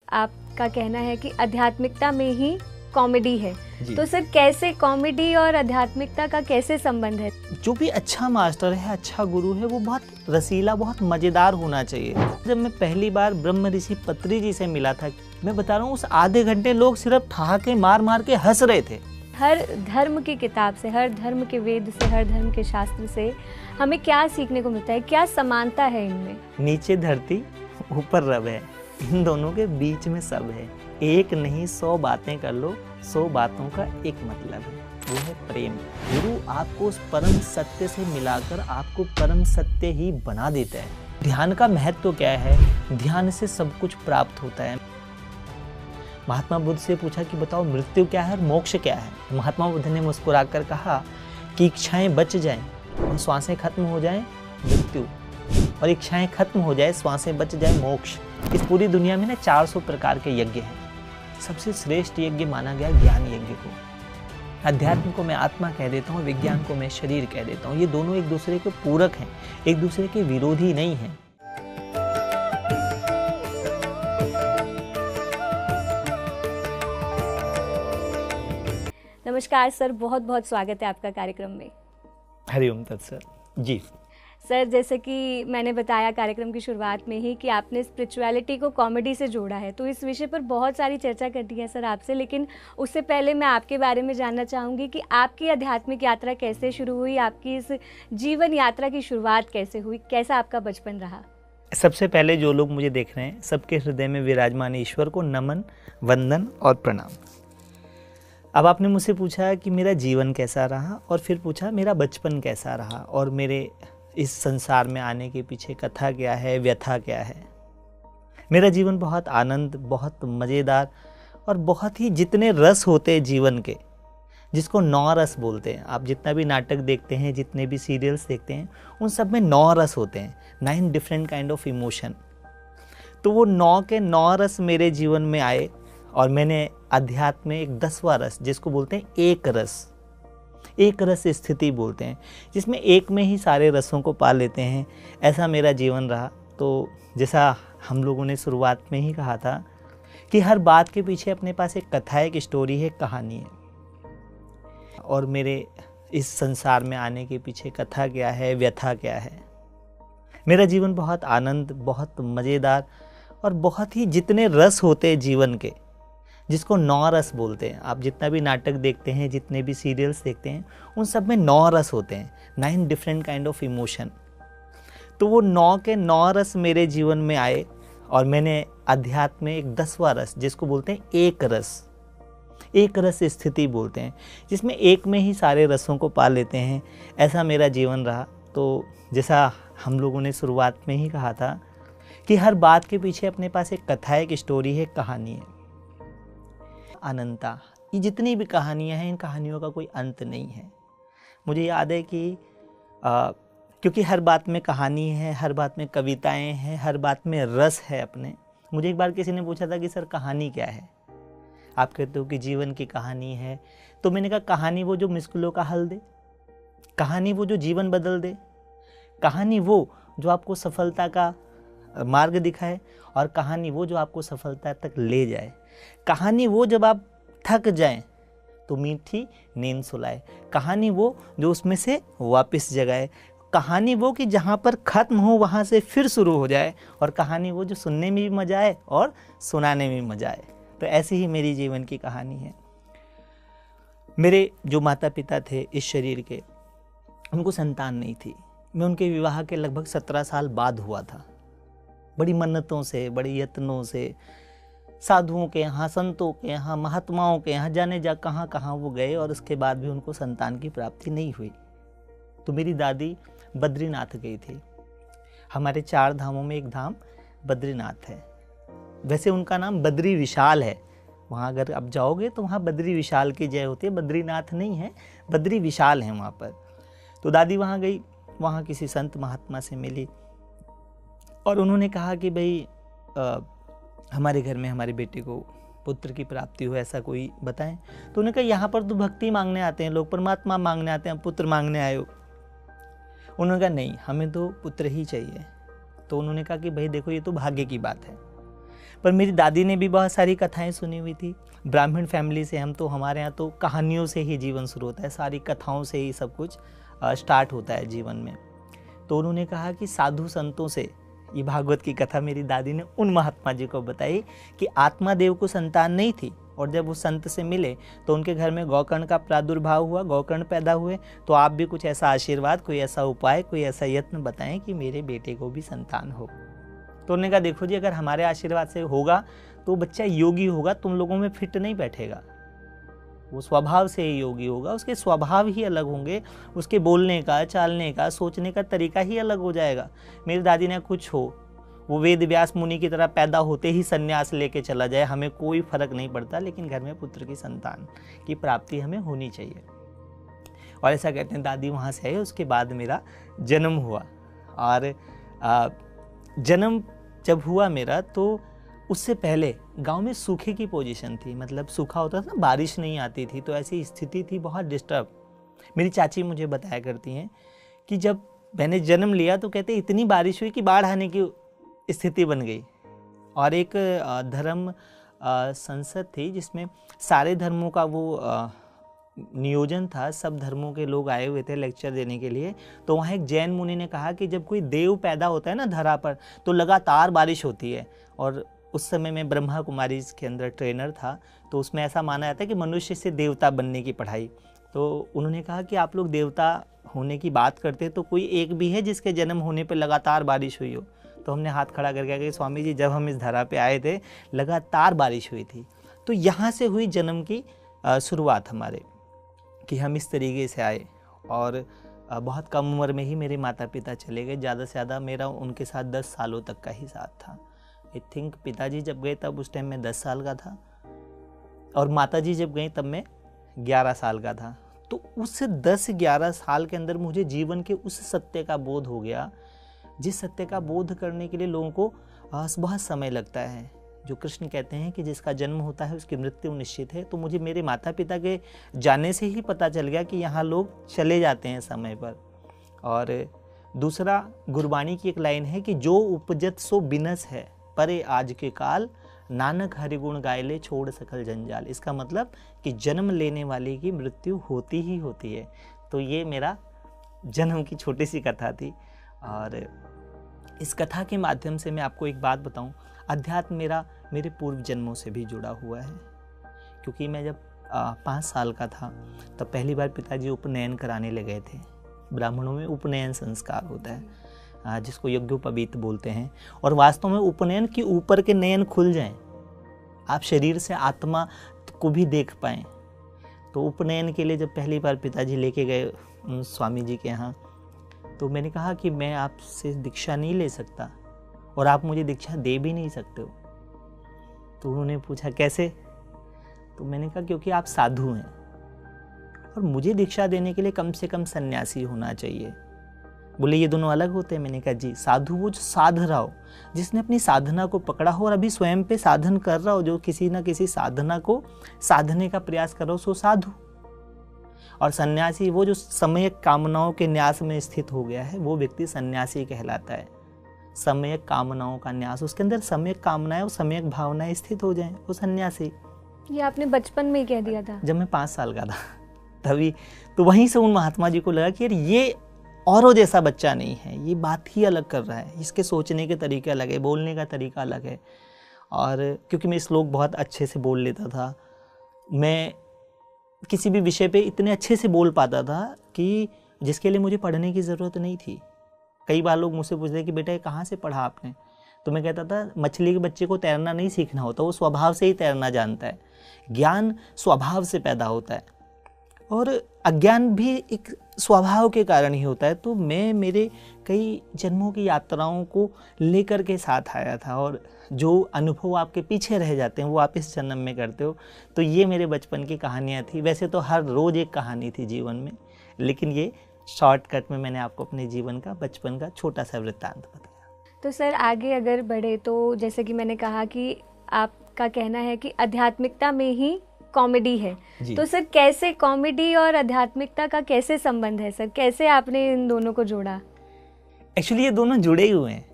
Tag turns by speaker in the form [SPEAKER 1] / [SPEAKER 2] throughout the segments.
[SPEAKER 1] आपका कहना है कि आध्यात्मिकता में ही कॉमेडी है, तो सर कैसे कॉमेडी और आध्यात्मिकता का कैसे संबंध है?
[SPEAKER 2] जो भी अच्छा मास्टर है, अच्छा गुरु है, वो बहुत रसीला, बहुत मज़ेदार होना चाहिए। जब मैं पहली बार ब्रह्म ऋषि पत्री जी से मिला था, मैं बता रहा हूँ उस आधे घंटे लोग सिर्फ ठहाके मार मार के हंस रहे थे।
[SPEAKER 1] हर धर्म की किताब से, हर धर्म के वेद से, हर धर्म के शास्त्र से हमें क्या सीखने को मिलता है? क्या समानता है इनमें?
[SPEAKER 2] नीचे धरती ऊपर रब है, इन दोनों के बीच में सब है। एक नहीं 100 बातें कर लो, 100 बातों का एक मतलब है, वो है प्रेम। गुरु आपको उस परम सत्य से मिलाकर आपको परम सत्य ही बना देता है। ध्यान का महत्व क्या है? ध्यान से सब कुछ प्राप्त होता है। महात्मा बुद्ध से पूछा कि बताओ मृत्यु क्या है और मोक्ष क्या है? महात्मा बुद्ध ने मुस्कुराकर कहा कि इच्छाएं बच जाएं और श्वासें खत्म हो जाएं मृत्यु, और इच्छाएं खत्म हो जाए, श्वासें बच जाए मोक्ष। इस पूरी दुनिया में ना 400 प्रकार के यज्ञ हैं। सबसे श्रेष्ठ यज्ञ माना गया ज्ञान यज्ञ को। अध्यात्म को मैं आत्मा कह देता हूँ, विज्ञान को मैं शरीर कह देता हूँ। ये दोनों एक दूसरे के पूरक हैं, एक दूसरे के विरोधी नहीं हैं।
[SPEAKER 1] नमस्कार सर, बहुत बहुत स्वागत है आपका कार्यक्रम में।
[SPEAKER 2] हरिओम तत्सत। जी
[SPEAKER 1] सर, जैसे कि मैंने बताया कार्यक्रम की शुरुआत में ही कि आपने स्पिरिचुअलिटी को कॉमेडी से जोड़ा है, तो इस विषय पर बहुत सारी चर्चा करनी है सर आपसे। लेकिन उससे पहले मैं आपके बारे में जानना चाहूँगी कि आपकी आध्यात्मिक यात्रा कैसे शुरू हुई, आपकी इस जीवन यात्रा की शुरुआत कैसे हुई, कैसा आपका बचपन रहा?
[SPEAKER 2] सबसे पहले जो लोग मुझे देख रहे हैं, सबके हृदय में विराजमान ईश्वर को नमन, वंदन और प्रणाम। अब आपने मुझसे पूछा कि मेरा जीवन कैसा रहा, और फिर पूछा मेरा बचपन कैसा रहा, और मेरे इस संसार में आने के पीछे कथा क्या है, व्यथा क्या है। मेरा जीवन बहुत आनंद, बहुत मज़ेदार और बहुत ही जितने रस होते हैं जीवन के, जिसको 9 रस बोलते हैं। आप जितना भी नाटक देखते हैं, जितने भी सीरियल्स देखते हैं, उन सब में 9 रस होते हैं, 9 डिफरेंट काइंड ऑफ इमोशन। तो वो 9 के 9 रस मेरे जीवन में आए, और मैंने अध्यात्म में एक 10वां रस, जिसको बोलते हैं एक रस, एक रस स्थिति बोलते हैं, जिसमें एक में ही सारे रसों को पा लेते हैं। ऐसा मेरा जीवन रहा। तो जैसा हम लोगों ने शुरुआत में ही कहा था कि हर बात के पीछे अपने पास एक कथा है, एक स्टोरी है, एक कहानी है। और मेरे इस संसार में आने के पीछे कथा क्या है, व्यथा क्या है। मेरा जीवन बहुत आनंद, बहुत मज़ेदार और बहुत ही जितने रस होते हैं जीवन के, जिसको 9 रस बोलते हैं। आप जितना भी नाटक देखते हैं, जितने भी सीरियल्स देखते हैं, उन सब में 9 रस होते हैं, 9 डिफरेंट काइंड ऑफ इमोशन। तो वो 9 के 9 रस मेरे जीवन में आए, और मैंने अध्यात्म में एक 10वां रस, जिसको बोलते हैं एक रस, एक रस स्थिति बोलते हैं, जिसमें एक में ही सारे रसों को पा लेते हैं। ऐसा मेरा जीवन रहा। तो जैसा हम लोगों ने शुरुआत में ही कहा था कि हर बात के पीछे अपने पास एक कथा है, एक स्टोरी है, एक कहानी है। अनंता, ये जितनी भी कहानियाँ हैं, इन कहानियों का कोई अंत नहीं है। मुझे याद है कि क्योंकि हर बात में कहानी है, हर बात में कविताएं हैं, हर बात में रस है अपने। मुझे एक बार किसी ने पूछा था कि सर कहानी क्या है? आप कहते हो कि जीवन की कहानी है। तो मैंने कहा कहानी वो जो मुश्किलों का हल दे, कहानी वो जो जीवन बदल दे, कहानी वो जो आपको सफलता का मार्ग दिखाए, और कहानी वो जो आपको सफलता तक ले जाए। कहानी वो जब आप थक जाएं तो मीठी नींद सुलाए। कहानी वो जो उसमें से वापस जगाए। कहानी वो कि जहाँ पर ख़त्म हो वहाँ से फिर शुरू हो जाए। और कहानी वो जो सुनने में भी मज़ा आए और सुनाने में भी मज़ा आए। तो ऐसी ही मेरी जीवन की कहानी है। मेरे जो माता पिता थे इस शरीर के, उनको संतान नहीं थी। मैं उनके विवाह के लगभग 17 साल बाद हुआ था। बड़ी मन्नतों से, बड़ी यत्नों से, साधुओं के यहाँ, संतों के यहाँ, महात्माओं के यहाँ, जाने जा कहाँ कहाँ वो गए, और उसके बाद भी उनको संतान की प्राप्ति नहीं हुई। तो मेरी दादी बद्रीनाथ गई थी। हमारे 4 धामों में एक धाम बद्रीनाथ है। वैसे उनका नाम बद्री विशाल है। वहाँ अगर आप जाओगे तो वहाँ बद्री विशाल की जय होती है। बद्रीनाथ नहीं है, बद्री विशाल है वहाँ पर। तो दादी वहाँ गई, वहाँ किसी संत महात्मा से मिली, और उन्होंने कहा कि भाई हमारे घर में हमारे बेटे को पुत्र की प्राप्ति हो, ऐसा कोई बताएं। तो उन्होंने कहा यहाँ पर तो भक्ति मांगने आते हैं लोग, परमात्मा मांगने आते हैं, पुत्र मांगने आए हो। उन्होंने कहा नहीं, हमें तो पुत्र ही चाहिए। तो उन्होंने कहा कि भाई देखो, ये तो भाग्य की बात है। पर मेरी दादी ने भी बहुत सारी कथाएं सुनी हुई थी। ब्राह्मण फैमिली से हम, तो हमारे यहाँ तो कहानियों से ही जीवन शुरू होता है, सारी कथाओं से ही सब कुछ स्टार्ट होता है जीवन में। तो उन्होंने कहा कि साधु संतों से, ये भागवत की कथा मेरी दादी ने उन महात्मा जी को बताई कि आत्मा देव को संतान नहीं थी, और जब वो संत से मिले तो उनके घर में गौकर्ण का प्रादुर्भाव हुआ, गौकर्ण पैदा हुए। तो आप भी कुछ ऐसा आशीर्वाद, कोई ऐसा उपाय, कोई ऐसा यत्न बताएं कि मेरे बेटे को भी संतान हो। तो उन्होंने कहा देखो जी, अगर हमारे आशीर्वाद से होगा तो बच्चा योगी होगा, तुम लोगों में फिट नहीं बैठेगा, वो स्वभाव से ही योगी होगा, उसके स्वभाव ही अलग होंगे, उसके बोलने का, चालने का, सोचने का तरीका ही अलग हो जाएगा। मेरी दादी ने कुछ हो, वो वेद व्यास मुनि की तरह पैदा होते ही संन्यास लेके चला जाए, हमें कोई फर्क नहीं पड़ता, लेकिन घर में पुत्र की संतान की प्राप्ति हमें होनी चाहिए। और ऐसा कहते हैं दादी वहाँ से आई, उसके बाद मेरा जन्म हुआ। और जन्म जब हुआ मेरा, तो उससे पहले गांव में सूखे की पोजीशन थी, मतलब सूखा होता था ना, बारिश नहीं आती थी, तो ऐसी स्थिति थी बहुत डिस्टर्ब। मेरी चाची मुझे बताया करती हैं कि जब मैंने जन्म लिया तो कहते इतनी बारिश हुई कि बाढ़ आने की स्थिति बन गई। और एक धर्म संसद थी जिसमें सारे धर्मों का वो नियोजन था, सब धर्मों के लोग आए हुए थे लेक्चर देने के लिए। तो वहाँ एक जैन मुनि ने कहा कि जब कोई देव पैदा होता है ना धरा पर, तो लगातार बारिश होती है। और उस समय में ब्रह्मा कुमारी के अंदर ट्रेनर था, तो उसमें ऐसा माना जाता है कि मनुष्य से देवता बनने की पढ़ाई। तो उन्होंने कहा कि आप लोग देवता होने की बात करते तो कोई एक भी है जिसके जन्म होने पर लगातार बारिश हुई हो? तो हमने हाथ खड़ा करके कहा कि स्वामी जी, जब हम इस धरा पे आए थे लगातार बारिश हुई थी। तो यहाँ से हुई जन्म की शुरुआत हमारे, कि हम इस तरीके से आए। और बहुत कम उम्र में ही मेरे माता पिता चले गए। ज़्यादा से ज़्यादा मेरा उनके साथ 10 सालों तक का ही साथ था। आई थिंक पिताजी जब गए तब उस टाइम मैं 10 साल का था, और माताजी जब गई तब मैं 11 साल का था। तो उस 10-11 साल के अंदर मुझे जीवन के उस सत्य का बोध हो गया, जिस सत्य का बोध करने के लिए लोगों को बहुत समय लगता है। जो कृष्ण कहते हैं कि जिसका जन्म होता है उसकी मृत्यु निश्चित है। तो मुझे मेरे माता पिता के जाने से ही पता चल गया कि यहाँ लोग चले जाते हैं समय पर। और दूसरा, गुरबाणी की एक लाइन है कि जो उपजत सो बिनस है, परे आज के काल, नानक हरिगुण गायले छोड़ सकल जंजाल। इसका मतलब कि जन्म लेने वाले की मृत्यु होती ही होती है। तो ये मेरा जन्म की छोटी सी कथा थी। और इस कथा के माध्यम से मैं आपको एक बात बताऊं, अध्यात्म मेरा मेरे पूर्व जन्मों से भी जुड़ा हुआ है। क्योंकि मैं जब 5 साल का था तब पहली बार पिताजी उपनयन कराने लगे थे। ब्राह्मणों में उपनयन संस्कार होता है, जिसको यज्ञोपवीत बोलते हैं। और वास्तव में उपनयन के ऊपर के नयन खुल जाएं, आप शरीर से आत्मा को भी देख पाएं। तो उपनयन के लिए जब पहली बार पिताजी लेके गए स्वामी जी के यहाँ, तो मैंने कहा कि मैं आपसे दीक्षा नहीं ले सकता और आप मुझे दीक्षा दे भी नहीं सकते हो। तो उन्होंने पूछा कैसे? तो मैंने कहा क्योंकि आप साधु हैं और मुझे दीक्षा देने के लिए कम से कम सन्यासी होना चाहिए। बोले ये दोनों अलग होते हैं? मैंने कहा जी, साधु वो जो साध रहा हो, जिसने अपनी साधना को पकड़ा हो और अभी स्वयं पे साधन कर रहा हो, जो किसी ना किसी साधना को साधने का प्रयास कर रहा हो, सो साधु। और सन्यासी वो जो सम्यक कामनाओं के न्यास में स्थित हो गया है, वो व्यक्ति सन्यासी कहलाता है। सम्यक कामनाओं का न्यास, उसके अंदर सम्यक कामनाएं और सम्यक भावनाएं स्थित हो जाएं, वो सन्यासी।
[SPEAKER 1] ये आपने बचपन में ही कह दिया था? जब
[SPEAKER 2] मैं 5 साल का था तभी। तो वहीं से उन महात्मा जी को लगा कि यार ये औरों जैसा बच्चा नहीं है, ये बात ही अलग कर रहा है, इसके सोचने के तरीके अलग है, बोलने का तरीका अलग है। और क्योंकि मैं श्लोक बहुत अच्छे से बोल लेता था, मैं किसी भी विषय पे इतने अच्छे से बोल पाता था कि जिसके लिए मुझे पढ़ने की ज़रूरत नहीं थी। कई बार लोग मुझसे पूछते कि बेटा ये कहाँ से पढ़ा आपने? तो मैं कहता था मछली के बच्चे को तैरना नहीं सीखना होता, वो स्वभाव से ही तैरना जानता है। ज्ञान स्वभाव से पैदा होता है और अज्ञान भी एक स्वभाव के कारण ही होता है। तो मैं मेरे कई जन्मों की यात्राओं को लेकर के साथ आया था, और जो अनुभव आपके पीछे रह जाते हैं वो आप इस जन्म में करते हो। तो ये मेरे बचपन की कहानियाँ थी। वैसे तो हर रोज़ एक कहानी थी जीवन में, लेकिन ये शॉर्टकट में मैंने आपको अपने जीवन का, बचपन का छोटा सा वृत्तांत बताया।
[SPEAKER 1] तो सर आगे अगर बढ़े तो जैसे कि मैंने कहा कि आपका कहना है कि आध्यात्मिकता में ही कॉमेडी है, तो सर कैसे कॉमेडी और आध्यात्मिकता का कैसे संबंध है सर? कैसे आपने इन दोनों को जोड़ा?
[SPEAKER 2] एक्चुअली ये दोनों जुड़े ही हुए हैं।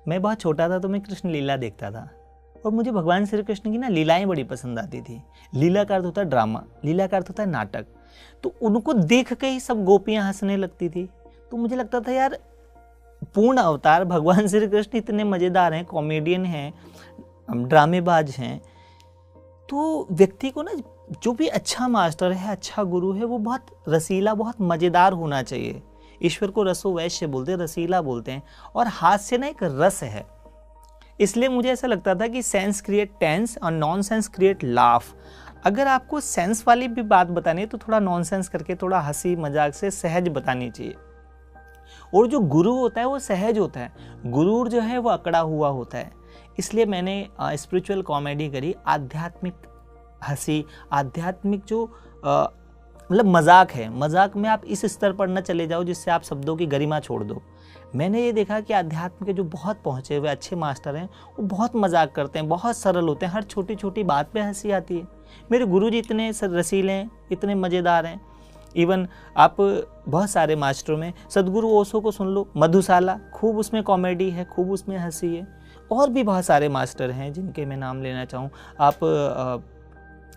[SPEAKER 2] मैं बहुत छोटा था तो मैं कृष्ण लीला देखता था, और मुझे भगवान श्री कृष्ण की ना लीलाएं बड़ी पसंद आती थी। लीला का अर्थ होता है ड्रामा, लीला का अर्थ होता है नाटक। तो उनको देख के ही सब गोपियां हंसने लगती थी। तो मुझे लगता था यार पूर्ण अवतार भगवान श्री कृष्ण इतने मज़ेदार हैं, कॉमेडियन हैं, ड्रामेबाज हैं, तो व्यक्ति को ना जो भी अच्छा मास्टर है, अच्छा गुरु है, वो बहुत रसीला, बहुत मज़ेदार होना चाहिए। ईश्वर को रसो वैश्य बोलते हैं, रसीला बोलते हैं, और हास्य ना एक रस है। इसलिए मुझे ऐसा लगता था कि सेंस क्रिएट टेंस और नॉन सेंस क्रिएट लाफ। अगर आपको सेंस वाली भी बात बतानी है तो थोड़ा नॉन सेंस करके, थोड़ा हंसी मजाक से सहज बतानी चाहिए। और जो गुरु होता है वो सहज होता है, गुरूर जो है वो अकड़ा हुआ होता है। इसलिए मैंने स्पिरिचुअल कॉमेडी करी, आध्यात्मिक हंसी, आध्यात्मिक जो मतलब मजाक है, मजाक में आप इस स्तर पर न चले जाओ जिससे आप शब्दों की गरिमा छोड़ दो। मैंने ये देखा कि आध्यात्म के जो बहुत पहुँचे हुए अच्छे मास्टर हैं वो बहुत मजाक करते हैं, बहुत सरल होते हैं, हर छोटी छोटी बात पे हंसी आती है। मेरे गुरुजी इतने रसीले हैं, इतने मज़ेदार हैं। इवन आप बहुत सारे मास्टरों में सदगुरु ओशो को सुन लो, मधुशाला, खूब उसमें कॉमेडी है, खूब उसमें हंसी है। और भी बहुत सारे मास्टर हैं जिनके मैं नाम लेना चाहूँ। आप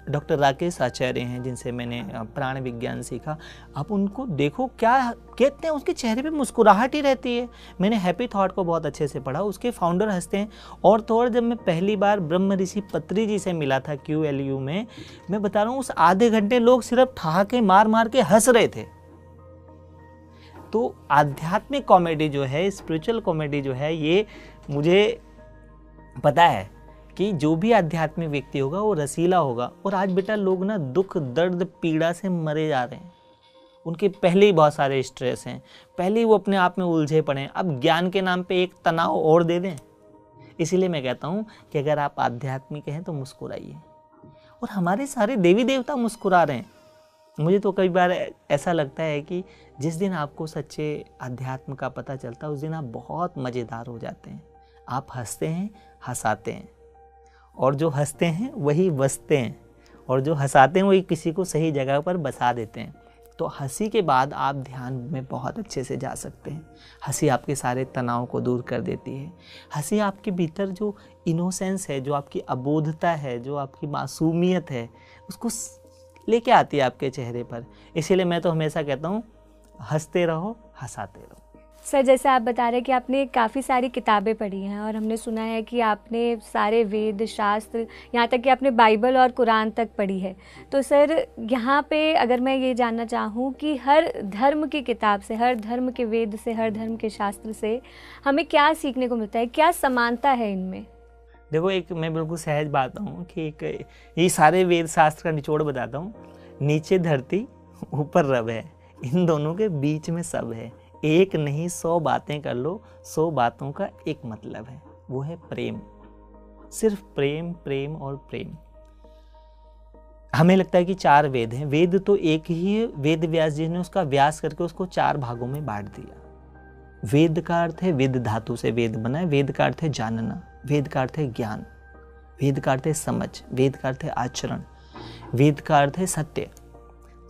[SPEAKER 2] डॉक्टर राकेश आचार्य हैं जिनसे मैंने प्राण विज्ञान सीखा। आप उनको देखो, क्या कहते हैं, उसके चेहरे पे मुस्कुराहट ही रहती है। मैंने हैप्पी थॉट को बहुत अच्छे से पढ़ा, उसके फाउंडर हंसते हैं। और तो और जब मैं पहली बार ब्रह्म ऋषि पत्री जी से मिला था QLU में, मैं बता रहा हूँ उस आधे घंटे लोग सिर्फ ठहाके मार मार के हंस रहे थे। तो आध्यात्मिक कॉमेडी जो है, स्पिरिचुअल कॉमेडी जो है, ये मुझे पता है कि जो भी आध्यात्मिक व्यक्ति होगा वो रसीला होगा। और आज बेटा लोग ना दुख दर्द पीड़ा से मरे जा रहे हैं, उनके पहले ही बहुत सारे स्ट्रेस हैं, पहले ही वो अपने आप में उलझे पड़े हैं, अब ज्ञान के नाम पे एक तनाव और दे दें। इसीलिए मैं कहता हूँ कि अगर आप आध्यात्मिक हैं तो मुस्कुराइए। और हमारे सारे देवी देवता मुस्कुरा रहे हैं। मुझे तो कई बार ऐसा लगता है कि जिस दिन आपको सच्चे अध्यात्म का पता चलता है उस दिन आप बहुत मज़ेदार हो जाते हैं। आप हंसते हैं, हंसाते हैं, और जो हंसते हैं वही बसते हैं, और जो हंसाते हैं वही किसी को सही जगह पर बसा देते हैं। तो हंसी के बाद आप ध्यान में बहुत अच्छे से जा सकते हैं। हंसी आपके सारे तनाव को दूर कर देती है। हंसी आपके भीतर जो इनोसेंस है, जो आपकी अबोधता है, जो आपकी मासूमियत है, उसको लेके आती है आपके चेहरे पर। इसीलिए मैं तो हमेशा कहता हूँ हंसते रहो, हंसाते रहो।
[SPEAKER 1] सर, जैसे आप बता रहे हैं कि आपने काफ़ी सारी किताबें पढ़ी हैं और हमने सुना है कि आपने सारे वेद शास्त्र, यहाँ तक कि आपने बाइबल और कुरान तक पढ़ी है। तो सर यहाँ पे अगर मैं ये जानना चाहूँ कि हर धर्म की किताब से, हर धर्म के वेद से, हर धर्म के शास्त्र से हमें क्या सीखने को मिलता है, क्या समानता है इनमें?
[SPEAKER 2] देखो, एक मैं बिल्कुल सहज बात हूँ कि एक ये सारे वेद शास्त्र का निचोड़ बताता हूँ। नीचे धरती, ऊपर रब है, इन दोनों के बीच में सब है। एक नहीं 100 बातें कर लो, 100 बातों का एक मतलब है, वो है प्रेम। सिर्फ प्रेम, प्रेम और प्रेम। हमें लगता है कि 4 वेद हैं। वेद तो एक ही है। वेद व्यास जी ने उसका व्यास करके उसको 4 भागों में बांट दिया। वेद का अर्थ है, वेद धातु से वेद बना है। वेद का अर्थ है जानना, वेद का अर्थ है ज्ञान, वेद का अर्थ है समझ, वेद का अर्थ है आचरण, वेद का अर्थ है सत्य।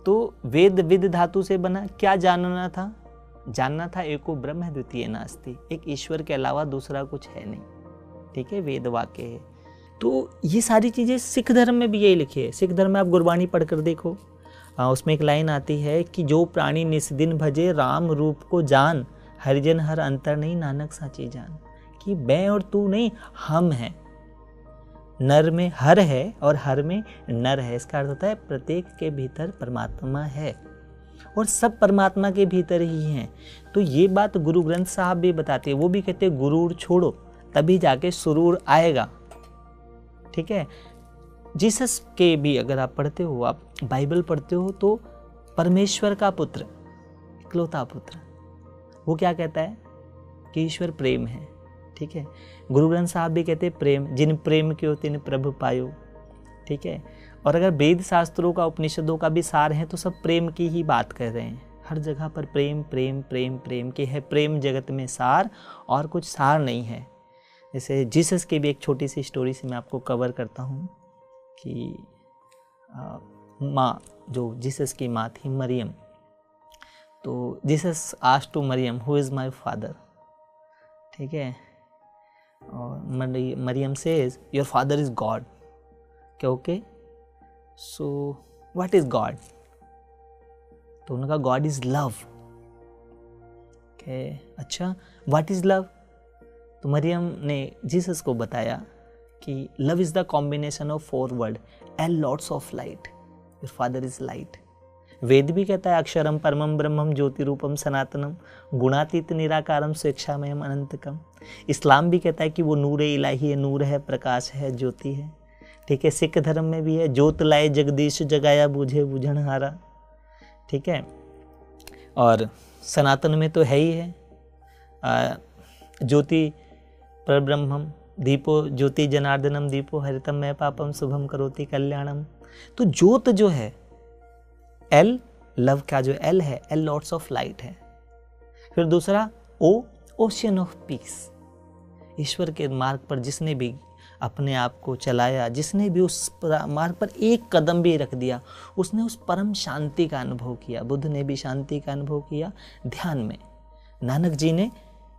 [SPEAKER 2] तो वेद विद धातु से बना। क्या जानना था? जानना था एको ब्रह्म द्वितीय नास्ति, एक ईश्वर के अलावा दूसरा कुछ है नहीं। ठीक है, वेद वाक्य है। तो ये सारी चीज़ें सिख धर्म में भी यही लिखी है। सिख धर्म में आप गुरबाणी पढ़ कर देखो, उसमें एक लाइन आती है कि जो प्राणी निस्दिन भजे राम रूप को जान, हरिजन हर अंतर नहीं नानक साची जान। कि मैं और तू नहीं, हम हैं। नर में हर है और हर में नर है। इसका अर्थ होता है प्रत्येक के भीतर परमात्मा है और सब परमात्मा के भीतर ही हैं। तो ये बात गुरु ग्रंथ साहब भी बताते हैं। वो भी कहते हैं गुरूर छोड़ो तभी जाके सुरूर आएगा। ठीक है, जीसस के भी अगर आप पढ़ते हो, आप बाइबल पढ़ते हो, तो परमेश्वर का पुत्र, इकलौता पुत्र, वो क्या कहता है कि ईश्वर प्रेम है। ठीक है, गुरु ग्रंथ साहब भी कहते हैं प्रेम, जिन प्रेम क्यों तिन प्रभु पायो। ठीक है, और अगर वेद शास्त्रों का, उपनिषदों का भी सार है तो सब प्रेम की ही बात कर रहे हैं। हर जगह पर प्रेम प्रेम प्रेम प्रेम के है। प्रेम जगत में सार, और कुछ सार नहीं है। जैसे जीसस की भी एक छोटी सी स्टोरी से मैं आपको कवर करता हूँ कि माँ, जो जीसस की माँ थी मरियम, तो Jesus asked to Mariam who is my father. ठीक है, और Mariam says your father is God. क्या okay, so what is God? तो उन्होंने कहा गॉड इज लव। अच्छा, व्हाट इज लव? तो मरियम ने जीसस को बताया कि love is the combination of 4 word, L lots of light, your father is light. वेद भी कहता है अक्षरम परमम ब्रह्मम ज्योति रूपम सनातनम गुणातीत निराकारम स्वेच्छामयम अनंतकम। इस्लाम भी कहता है कि वो नूर इलाही है, नूर है, प्रकाश है, ज्योति है। ठीक है, सिख धर्म में भी है ज्योत लाए जगदीश जगाया बूझे बुझनहारा। ठीक है, और सनातन में तो है ही है ज्योति परब्रह्मम दीपो ज्योति जनार्दनम दीपो हरितम मैं पापम शुभम करोति कल्याणम। तो ज्योत जो है एल, लव का जो एल है, एल लॉट्स ऑफ लाइट है। फिर दूसरा ओ, ओशियन ऑफ पीस। ईश्वर के मार्ग पर जिसने भी अपने आप को चलाया, जिसने भी उस मार्ग पर एक कदम भी रख दिया, उसने उस परम शांति का अनुभव किया। बुद्ध ने भी शांति का अनुभव किया ध्यान में, नानक जी ने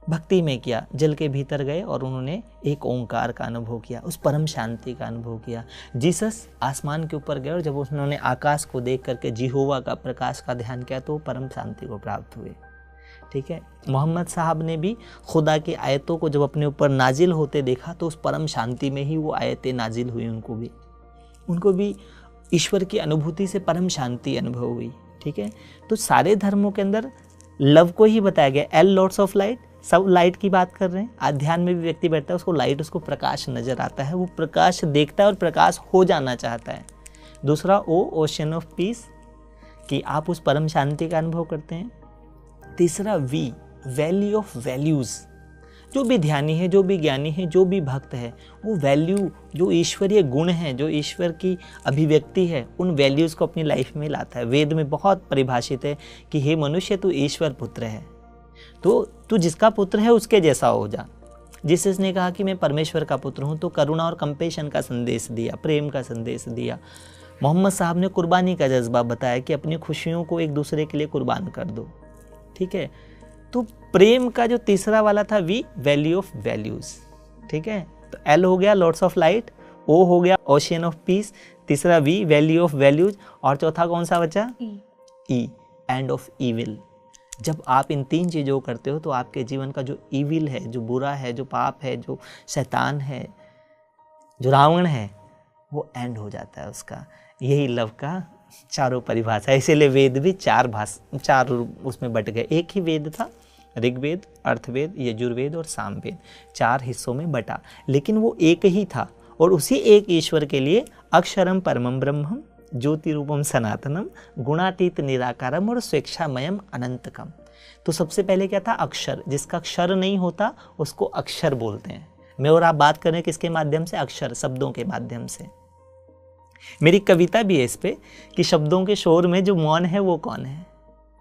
[SPEAKER 2] भक्ति में किया, जल के भीतर गए और उन्होंने एक ओंकार का अनुभव किया, उस परम शांति का अनुभव किया। जीसस आसमान के ऊपर गए और जब उन्होंने आकाश को देख करके जिहोवा का प्रकाश का ध्यान किया तो परम शांति को प्राप्त हुए। ठीक है, मोहम्मद साहब ने भी खुदा की आयतों को जब अपने ऊपर नाजिल होते देखा तो उस परम शांति में ही वो आयतें नाजिल हुई। उनको भी ईश्वर की अनुभूति से परम शांति अनुभव हुई। ठीक है, तो सारे धर्मों के अंदर लव को ही बताया गया, एल लॉट्स ऑफ लाइट। सब लाइट की बात कर रहे हैं। अध्यात्म में भी व्यक्ति बैठता है, उसको लाइट, उसको प्रकाश नजर आता है, वो प्रकाश देखता है और प्रकाश हो जाना चाहता है। दूसरा ओ, ओशन ऑफ पीस, कि आप उस परम शांति का अनुभव करते हैं। तीसरा वी, वैल्यू ऑफ वैल्यूज। जो भी ध्यानी है, जो भी ज्ञानी है, जो भी भक्त है, वो वैल्यू, जो ईश्वरीय गुण है, जो ईश्वर की अभिव्यक्ति है, उन वैल्यूज को अपनी लाइफ में लाता है। वेद में बहुत परिभाषित है कि हे मनुष्य, तू ईश्वर पुत्र है, तो तू जिसका पुत्र है उसके जैसा हो जा। जिसने कहा कि मैं परमेश्वर का पुत्र हूँ, तो करुणा और कंपेशन का संदेश दिया, प्रेम का संदेश दिया। मोहम्मद साहब ने कुर्बानी का जज्बा बताया कि अपनी खुशियों को एक दूसरे के लिए कुर्बान कर दो। ठीक है, तो प्रेम का जो तीसरा वाला था वी, वैल्यू ऑफ वैल्यूज। ठीक है, तो एल हो गया लॉट्स ऑफ लाइट, ओ हो गया ओशियन ऑफ पीस, तीसरा वी, वैल्यू ऑफ वैल्यूज, और चौथा कौन सा बचा? ई, एंड ऑफ ईविल। जब आप इन 3 चीज़ों को करते हो तो आपके जीवन का जो ईविल है, जो बुरा है, जो पाप है, जो शैतान है, जो रावण है, वो एंड हो जाता है उसका। यही लव का चारों परिभाषा है। इसीलिए वेद भी 4 उसमें बट गए। एक ही वेद था, ऋग्वेद, अर्थवेद, यजुर्वेद और सामवेद, 4 हिस्सों में बटा, लेकिन वो एक ही था। और उसी एक ईश्वर के लिए अक्षरम परमम ब्रह्मम ज्योति रूपम सनातनम गुणातीत निराकारम और स्वेच्छामयम अनंतकम। तो सबसे पहले क्या था? अक्षर। जिसका अक्षर नहीं होता उसको अक्षर बोलते हैं। मैं और आप बात करें किसके माध्यम से? अक्षर, शब्दों के माध्यम से। मेरी कविता भी है इस पे कि शब्दों के शोर में जो मौन है वो कौन है?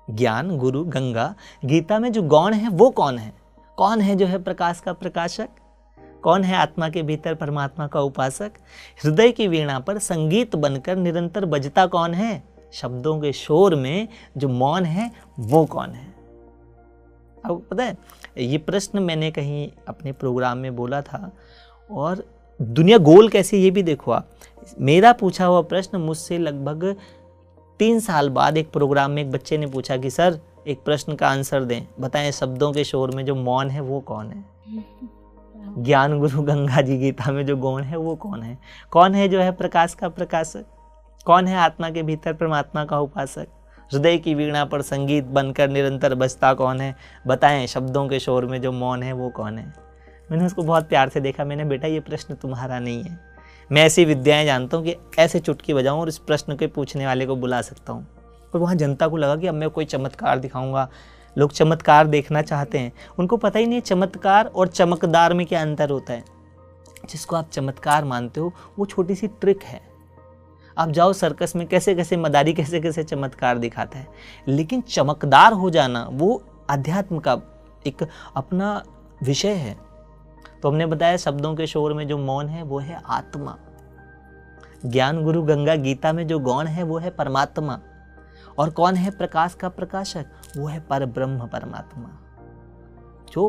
[SPEAKER 2] ज्ञान गुरु गंगा। गीता में जो गौण है वो कौन है? कौन है जो है प्रकाश का प्रकाशक? कौन है आत्मा के भीतर परमात्मा का उपासक? हृदय की वीणा पर संगीत बनकर निरंतर बजता कौन है? शब्दों के शोर में जो मौन है वो कौन है? अब पता है, ये प्रश्न मैंने कहीं अपने प्रोग्राम में बोला था, और दुनिया गोल कैसी ये भी देखो आप। मेरा पूछा हुआ प्रश्न मुझसे लगभग 3 साल बाद एक प्रोग्राम में एक बच्चे ने पूछा कि सर एक प्रश्न का आंसर दें, बताएं शब्दों के शोर में जो मौन है वो कौन है? ज्ञान गुरु गंगा जी गीता में जो गौण है वो कौन है? कौन है जो है प्रकाश का प्रकाशक? कौन है आत्मा के भीतर परमात्मा का उपासक? हृदय की वीणा पर संगीत बनकर निरंतर बजता कौन है? बताएं शब्दों के शोर में जो मौन है वो कौन है? मैंने उसको बहुत प्यार से देखा। मैंने, बेटा ये प्रश्न तुम्हारा नहीं है। मैं ऐसी विद्याएं जानता हूँ कि ऐसे चुटकी बजाऊँ और इस प्रश्न के पूछने वाले को बुला सकता हूँ। और वहाँ जनता को लगा कि अब मैं कोई चमत्कार दिखाऊंगा। लोग चमत्कार देखना चाहते हैं। उनको पता ही नहीं चमत्कार और चमकदार में क्या अंतर होता है। जिसको आप चमत्कार मानते हो वो छोटी सी ट्रिक है। आप जाओ सर्कस में, कैसे कैसे मदारी कैसे कैसे चमत्कार दिखाता है, लेकिन चमकदार हो जाना वो अध्यात्म का एक अपना विषय है। तो हमने बताया शब्दों के शोर में जो मौन है वो है आत्मा। ज्ञान गुरु गंगा गीता में जो गौण है वो है परमात्मा। और कौन है प्रकाश का प्रकाशक? वो है पर ब्रह्म परमात्मा, जो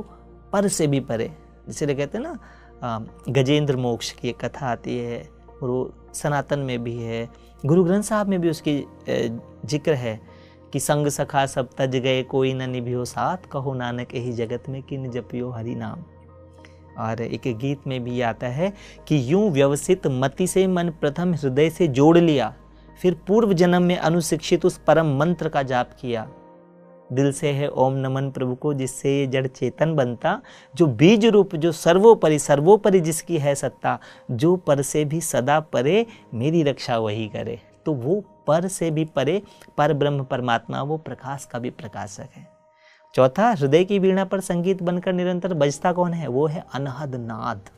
[SPEAKER 2] पर से भी परे। जिसे कहते हैं ना गजेंद्र मोक्ष की एक कथा आती है और वो सनातन में भी है, गुरु ग्रंथ साहब में भी उसकी जिक्र है कि संग सखा सब तज गए कोई न निभियो साथ, कहो नानक यही जगत में किन जपियो हरि नाम। और एक गीत में भी आता है कि यूं व्यवसित मति से मन प्रथम हृदय से जोड़ लिया, फिर पूर्व जन्म में अनुशिक्षित उस परम मंत्र का जाप किया। दिल से है ओम नमन प्रभु को जिससे ये जड़ चेतन बनता, जो बीज रूप जो सर्वोपरि सर्वोपरि जिसकी है सत्ता, जो पर से भी सदा परे मेरी रक्षा वही करे। तो वो पर से भी परे पर ब्रह्म परमात्मा वो प्रकाश का भी प्रकाशक है। चौथा, हृदय की वीणा पर संगीत बनकर निरंतर बजता कौन है? वो है अनहद नाद।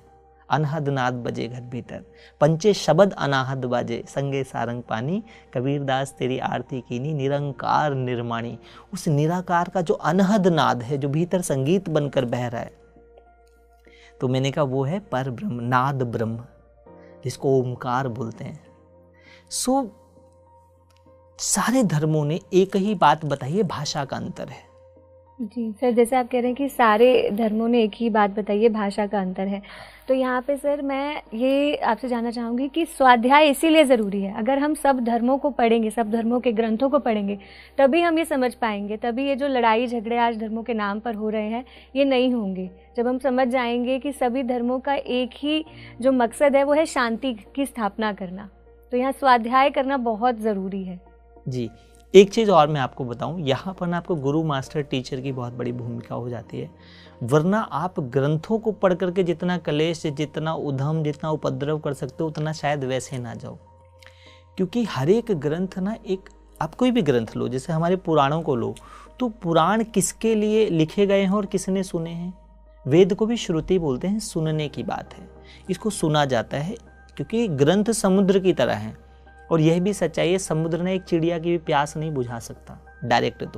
[SPEAKER 2] अनहद नाद बजे घर भीतर, पंचे शब्द अनाहद बाजे, संगे सारंग पानी, कबीरदास तेरी आरती कीनी, निरंकार निर्माणी। उस निराकार का जो अनहद नाद है, जो भीतर संगीत बनकर बह रहा है, तो मैंने कहा वो है पर ब्रह्म, नाद ब्रह्म, जिसको ओमकार बोलते हैं। सो सारे धर्मों ने एक ही बात बताई है, भाषा का अंतर है।
[SPEAKER 1] जी सर, जैसे आप कह रहे हैं कि सारे धर्मों ने एक ही बात बताई है, भाषा का अंतर है, तो यहाँ पे सर मैं ये आपसे जानना चाहूँगी कि स्वाध्याय इसीलिए ज़रूरी है। अगर हम सब धर्मों को पढ़ेंगे, सब धर्मों के ग्रंथों को पढ़ेंगे, तभी हम ये समझ पाएंगे, तभी ये जो लड़ाई झगड़े आज धर्मों के नाम पर हो रहे हैं ये नहीं होंगे। जब हम समझ जाएंगे कि सभी धर्मों का एक ही जो मकसद है वो है शांति की स्थापना करना, तो यहाँ स्वाध्याय करना बहुत ज़रूरी है।
[SPEAKER 2] जी, एक चीज़ और मैं आपको बताऊं, यहाँ पर ना आपको गुरु मास्टर टीचर की बहुत बड़ी भूमिका हो जाती है। वरना आप ग्रंथों को पढ़ करके जितना क्लेश, जितना उधम, जितना उपद्रव कर सकते हो, उतना शायद वैसे ना जाओ। क्योंकि हर एक ग्रंथ ना, एक आप कोई भी ग्रंथ लो, जैसे हमारे पुराणों को लो, तो पुराण किसके लिए लिखे गए हैं और किसने सुने हैं? वेद को भी श्रुति बोलते हैं, सुनने की बात है, इसको सुना जाता है, क्योंकि ग्रंथ समुद्र की तरह है। और यह भी सच्चाई है, समुद्र ने एक चिड़िया की भी प्यास नहीं बुझा सकता डायरेक्ट।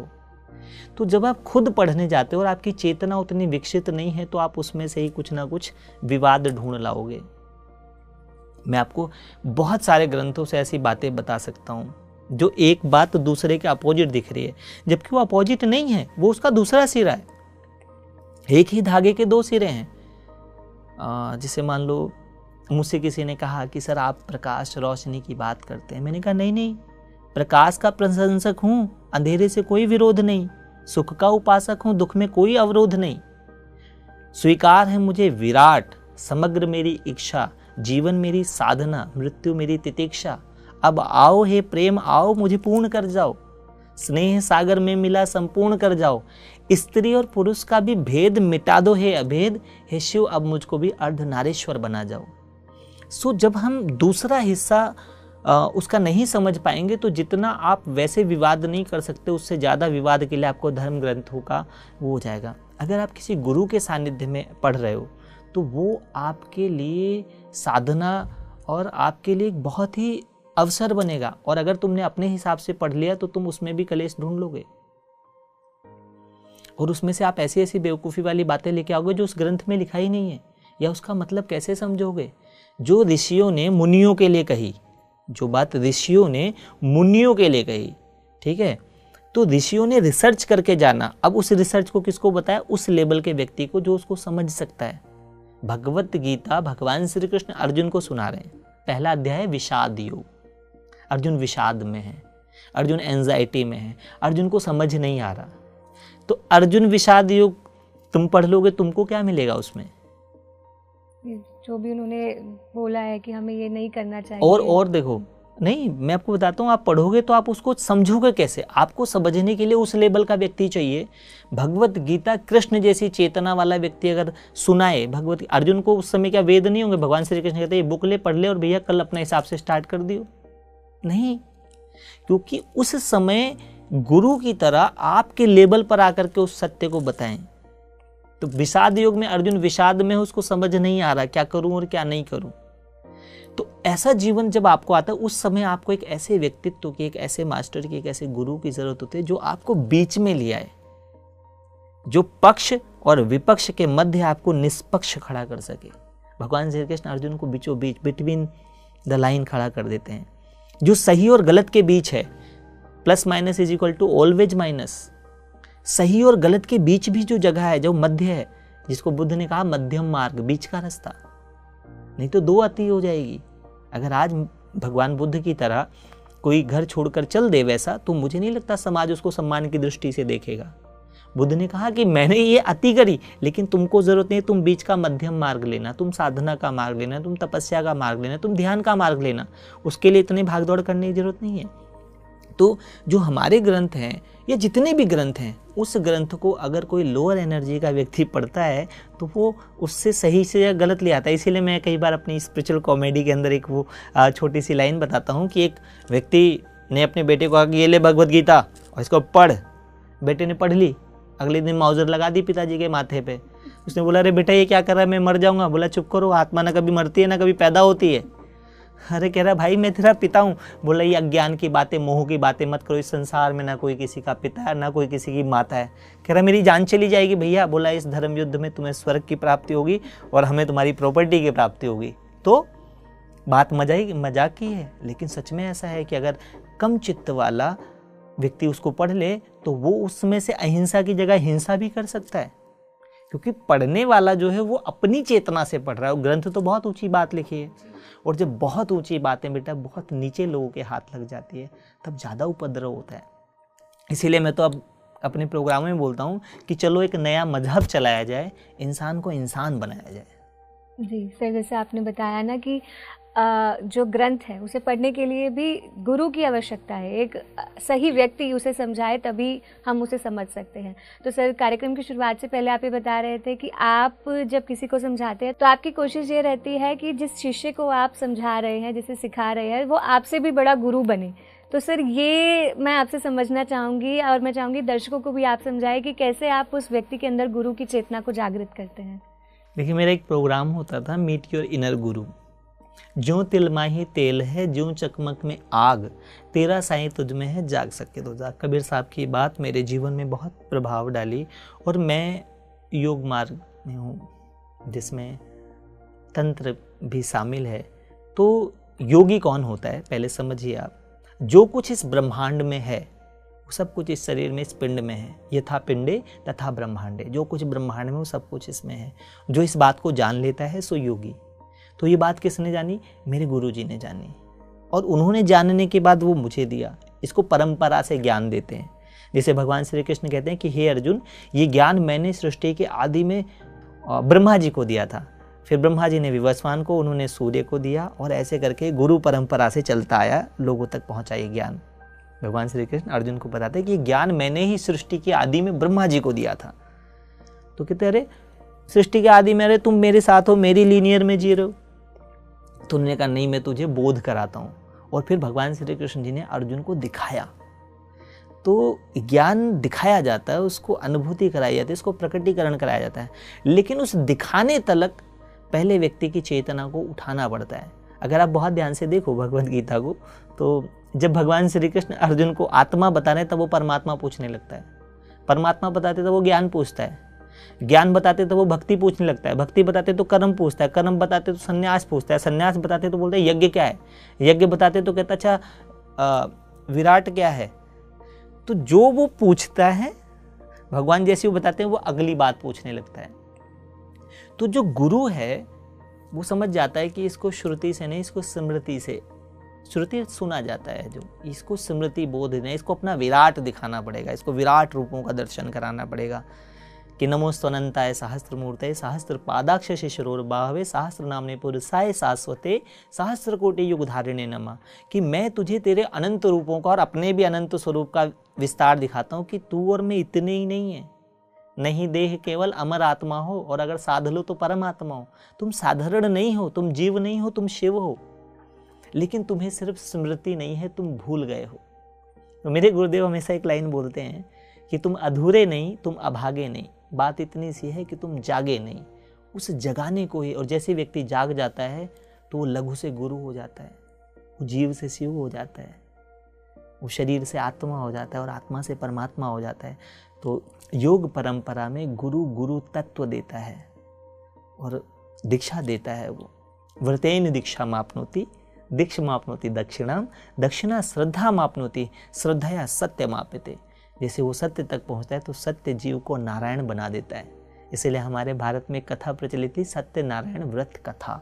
[SPEAKER 2] तो जब आप खुद पढ़ने जाते हो और आपकी चेतना उतनी विकसित नहीं है, तो आप उसमें से ही कुछ ना कुछ विवाद ढूंढ लाओगे। मैं आपको बहुत सारे ग्रंथों से ऐसी बातें बता सकता हूँ जो एक बात दूसरे के अपोजिट दिख रही है, जबकि वो अपोजिट नहीं है, वो उसका दूसरा सिरा है। एक ही धागे के दो सिरे हैं। जिसे मान लो मुझसे किसी ने कहा कि सर आप प्रकाश रोशनी की बात करते हैं। मैंने कहा नहीं, प्रकाश का प्रशंसक हूँ, अंधेरे से कोई विरोध नहीं, सुख का उपासक हूँ, दुख में कोई अवरोध नहीं। स्वीकार है मुझे विराट, समग्र मेरी इच्छा, जीवन मेरी साधना, मृत्यु मेरी तितिक्षा। अब आओ हे प्रेम आओ, मुझे पूर्ण कर जाओ, स्नेह सागर में मिला संपूर्ण कर जाओ। स्त्री और पुरुष का भी भेद मिटा दो हे अभेद, हे शिव अब मुझको भी अर्धनारीश्वर बना जाओ। सो जब हम दूसरा हिस्सा उसका नहीं समझ पाएंगे, तो जितना आप वैसे विवाद नहीं कर सकते, उससे ज़्यादा विवाद के लिए आपको धर्म ग्रंथों का वो हो जाएगा। अगर आप किसी गुरु के सानिध्य में पढ़ रहे हो, तो वो आपके लिए साधना और आपके लिए एक बहुत ही अवसर बनेगा। और अगर तुमने अपने हिसाब से पढ़ लिया, तो तुम उसमें भी कलेश ढूंढ लोगे, और उसमें से आप ऐसी ऐसी बेवकूफ़ी वाली बातें लेके आओगे जो उस ग्रंथ में लिखा ही नहीं है, या उसका मतलब कैसे समझोगे। जो ऋषियों ने मुनियों के लिए कही, जो बात ऋषियों ने मुनियों के लिए कही, ठीक है, तो ऋषियों ने रिसर्च करके जाना। अब उस रिसर्च को किसको बताया? उस लेवल के व्यक्ति को जो उसको समझ सकता है। भगवत गीता भगवान श्री कृष्ण अर्जुन को सुना रहे हैं। पहला अध्याय है विषाद योग। अर्जुन विषाद में है, अर्जुन एंजाइटी में है, अर्जुन को समझ नहीं आ रहा। तो अर्जुन विषाद योग तुम पढ़ लोगे, तुमको क्या मिलेगा उसमें?
[SPEAKER 1] जो भी उन्होंने बोला है कि हमें ये नहीं करना चाहिए।
[SPEAKER 2] और देखो, नहीं, मैं आपको बताता हूँ, आप पढ़ोगे तो आप उसको समझोगे कैसे? आपको समझने के लिए उस लेवल का व्यक्ति चाहिए। भगवत गीता कृष्ण जैसी चेतना वाला व्यक्ति अगर सुनाए, भगवत अर्जुन को उस समय क्या वेद नहीं होंगे? भगवान श्री कृष्ण कहते हैं बुक ले, पढ़ ले और भैया कल अपने हिसाब से स्टार्ट कर दियो। नहीं, क्योंकि उस समय गुरु की तरह आपके लेवल पर आकर के उस सत्य को बताएं। तो विषाद योग में अर्जुन विषाद में, उसको समझ नहीं आ रहा क्या करूं और क्या नहीं करूं। तो ऐसा जीवन जब आपको आता है, उस समय आपको एक ऐसे व्यक्तित्व की, एक ऐसे मास्टर की, एक ऐसे गुरु की जरूरत होती है जो आपको बीच में ले आए, जो पक्ष और विपक्ष के मध्य आपको निष्पक्ष खड़ा कर सके। भगवान श्री कृष्ण अर्जुन को बीचों बीच, बिटवीन द लाइन खड़ा कर देते हैं, जो सही और गलत के बीच है। Plus minus is equal to always minus. सही और गलत के बीच भी जो जगह है, जो मध्य है, जिसको बुद्ध ने कहा मध्यम मार्ग, बीच का रास्ता, नहीं तो दो अति हो जाएगी। अगर आज भगवान बुद्ध की तरह कोई घर छोड़कर चल दे वैसा, तो मुझे नहीं लगता समाज उसको सम्मान की दृष्टि से देखेगा। बुद्ध ने कहा कि मैंने ये अति करी, लेकिन तुमको जरूरत नहीं, तुम बीच का मध्यम मार्ग लेना, तुम साधना का मार्ग लेना, तुम तपस्या का मार्ग लेना, तुम ध्यान का मार्ग लेना, उसके लिए इतनी भागदौड़ करने की जरूरत नहीं है। तो जो हमारे ग्रंथ हैं या जितने भी ग्रंथ हैं, उस ग्रंथ को अगर कोई लोअर एनर्जी का व्यक्ति पढ़ता है तो वो उससे सही से या गलत ले आता है। इसीलिए मैं कई बार अपनी स्पिरिचुअल कॉमेडी के अंदर एक वो छोटी सी लाइन बताता हूँ कि एक व्यक्ति ने अपने बेटे को कहा कि ये ले भगवद गीता और इसको पढ़। बेटे ने पढ़ ली, अगले दिन माउजर लगा दी पिताजी के माथे पे। उसने बोला अरे बेटा ये क्या कर रहा है, मैं मर जाऊंगा। बोला चुप करो, आत्मा ना कभी मरती है ना कभी पैदा होती है। अरे कह रहा भाई मैं तेरा पिता हूँ। बोला ये अज्ञान की बातें, मोह की बातें मत करो, इस संसार में ना कोई किसी का पिता है ना कोई किसी की माता है। कह रहा मेरी जान चली जाएगी भैया। बोला इस धर्म युद्ध में तुम्हें स्वर्ग की प्राप्ति होगी और हमें तुम्हारी प्रॉपर्टी की प्राप्ति होगी। तो बात मजाक की है, लेकिन सच में ऐसा है कि अगर कम चित्त वाला व्यक्ति उसको पढ़ ले तो वो उसमें से अहिंसा की जगह हिंसा भी कर सकता है, क्योंकि पढ़ने वाला जो है वो अपनी चेतना से पढ़ रहा है। ग्रंथ तो बहुत ऊंची बात लिखी है, और जब बहुत ऊंची बातें बेटा बहुत नीचे लोगों के हाथ लग जाती है तब ज़्यादा उपद्रव होता है। इसीलिए मैं तो अब अपने प्रोग्राम में बोलता हूँ कि चलो एक नया मजहब चलाया जाए, इंसान को इंसान बनाया जाए।
[SPEAKER 1] जी सर, जैसे आपने बताया ना कि जो ग्रंथ है उसे पढ़ने के लिए भी गुरु की आवश्यकता है, एक सही व्यक्ति उसे समझाए तभी हम उसे समझ सकते हैं। तो सर कार्यक्रम की शुरुआत से पहले आप ये बता रहे थे कि आप जब किसी को समझाते हैं तो आपकी कोशिश ये रहती है कि जिस शिष्य को आप समझा रहे हैं, जिसे सिखा रहे हैं, वो आपसे भी बड़ा गुरु बने। तो सर ये मैं आपसे समझना चाहूँगी और मैं चाहूँगी दर्शकों को भी आप समझाएं कि कैसे आप उस व्यक्ति के अंदर गुरु की चेतना को जागृत करते हैं।
[SPEAKER 2] देखिए मेरा एक प्रोग्राम होता था मीट योर इनर गुरु। ज्यों तिल माही तेल है, ज्यों चकमक में आग, तेरा साईं तुझ में है, जाग सके तो जाग। कबीर साहब की बात मेरे जीवन में बहुत प्रभाव डाली, और मैं योग मार्ग में हूँ जिसमें तंत्र भी शामिल है। तो योगी कौन होता है पहले समझिए आप। जो कुछ इस ब्रह्मांड में है वो सब कुछ इस शरीर में, इस पिंड में है। यथा पिंडे तथा ब्रह्मांडे, जो कुछ ब्रह्मांड में वो सब कुछ इसमें है। जो इस बात को जान लेता है सो योगी। तो ये बात किसने जानी? मेरे गुरुजी ने जानी, और उन्होंने जानने के बाद वो मुझे दिया। इसको परंपरा से ज्ञान देते हैं। जैसे भगवान श्री कृष्ण कहते हैं कि हे अर्जुन, ये ज्ञान मैंने सृष्टि के आदि में ब्रह्मा जी को दिया था, फिर ब्रह्मा जी ने विवस्वान को, उन्होंने सूर्य को दिया, और ऐसे करके गुरु परंपरा से चलता आया, लोगों तक पहुंचा ये ज्ञान। भगवान श्री कृष्ण अर्जुन को बताते हैं कि ज्ञान मैंने ही सृष्टि के आदि में ब्रह्मा जी को दिया था। तो कहते अरे सृष्टि के आदि में, अरे तुम मेरे साथ हो, मेरी लीनियर में जी रहे हो। तो उन्होंने कहा नहीं, मैं तुझे बोध कराता हूँ। और फिर भगवान श्री कृष्ण जी ने अर्जुन को दिखाया। तो ज्ञान दिखाया जाता है, उसको अनुभूति कराई जाती है, उसको प्रकटीकरण कराया जाता है, लेकिन उस दिखाने तलक पहले व्यक्ति की चेतना को उठाना पड़ता है। अगर आप बहुत ध्यान से देखो भगवद गीता को, तो जब भगवान श्री कृष्ण अर्जुन को आत्मा बता रहे हैं तब वो परमात्मा पूछने लगता है, परमात्मा बताते तो वो ज्ञान पूछता है, ज्ञान बताते तो वो भक्ति पूछने लगता है, भक्ति बताते तो कर्म पूछता है, कर्म बताते तो संन्यास पूछता है, संन्यास बताते तो बोलते हैं यज्ञ क्या है, यज्ञ बताते तो कहता अच्छा विराट क्या है। तो जो वो पूछता है भगवान जैसे वो बताते हैं वो अगली बात पूछने लगता है। तो जो गुरु है वो समझ जाता है कि इसको श्रुति से नहीं, इसको स्मृति से, श्रुति सुना जाता है, जो इसको स्मृति बोध नहीं, इसको अपना विराट दिखाना पड़ेगा, इसको विराट रूपों का दर्शन कराना पड़ेगा कि नमोस्तनंताय सहस्त्रमूर्तये सहस्त्र पादाक्ष शिशिरोर्बाहवे सहस्त्र नामने पुरुषाय शाश्वते सहस्त्र कोटि युग धारिणे नमः। कि मैं तुझे तेरे अनंत रूपों का और अपने भी अनंत स्वरूप का विस्तार दिखाता हूँ कि तू और मैं इतने ही नहीं है, नहीं देह केवल अमर आत्मा हो, और अगर साध लो तो परमात्मा हो। तुम साधारण नहीं हो, तुम जीव नहीं हो, तुम शिव हो, लेकिन तुम्हें सिर्फ स्मृति नहीं है, तुम भूल गए हो। तो मेरे गुरुदेव हमेशा एक लाइन बोलते हैं कि तुम अधूरे नहीं, तुम अभागे नहीं, बात इतनी सी है कि तुम जागे नहीं। उस जगाने को ही, और जैसे व्यक्ति जाग जाता है तो वो लघु से गुरु हो जाता है, वो जीव से शिव हो जाता है, वो शरीर से आत्मा हो जाता है और आत्मा से परमात्मा हो जाता है। तो योग परंपरा में गुरु गुरु तत्व देता है और दीक्षा देता है। वो व्रतेन दीक्षा मापनोति, दीक्षा मापनोति दक्षिणाम, दक्षिणा श्रद्धा मापनोति, श्रद्धया सत्य मापते। जैसे वो सत्य तक पहुंचता है तो सत्य जीव को नारायण बना देता है। इसलिए हमारे भारत में कथा प्रचलित थी, सत्य नारायण व्रत कथा।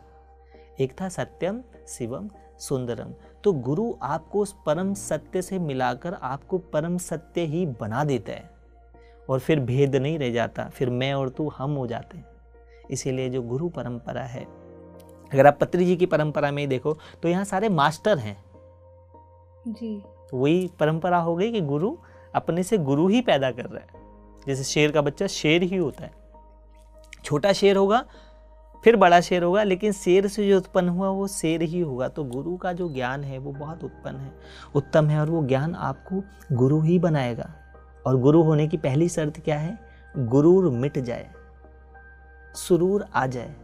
[SPEAKER 2] एक था सत्यम शिवम सुंदरम। तो गुरु आपको उस परम सत्य से मिलाकर आपको परम सत्य ही बना देता है, और फिर भेद नहीं रह जाता, फिर मैं और तू हम हो जाते हैं। इसीलिए जो गुरु परंपरा है, अगर आप पत्री जी की परंपरा में ही देखो तो यहाँ सारे मास्टर हैं
[SPEAKER 1] जी।
[SPEAKER 2] तो वही परंपरा हो गई कि गुरु अपने से गुरु ही पैदा कर रहा है। जैसे शेर का बच्चा शेर ही होता है, छोटा शेर होगा फिर बड़ा शेर होगा, लेकिन शेर से जो उत्पन्न हुआ वो शेर ही होगा। तो गुरु का जो ज्ञान है वो बहुत उत्तम है, और वो ज्ञान आपको गुरु ही बनाएगा। और गुरु होने की पहली शर्त क्या है? गुरूर मिट जाए, सुरूर आ जाए।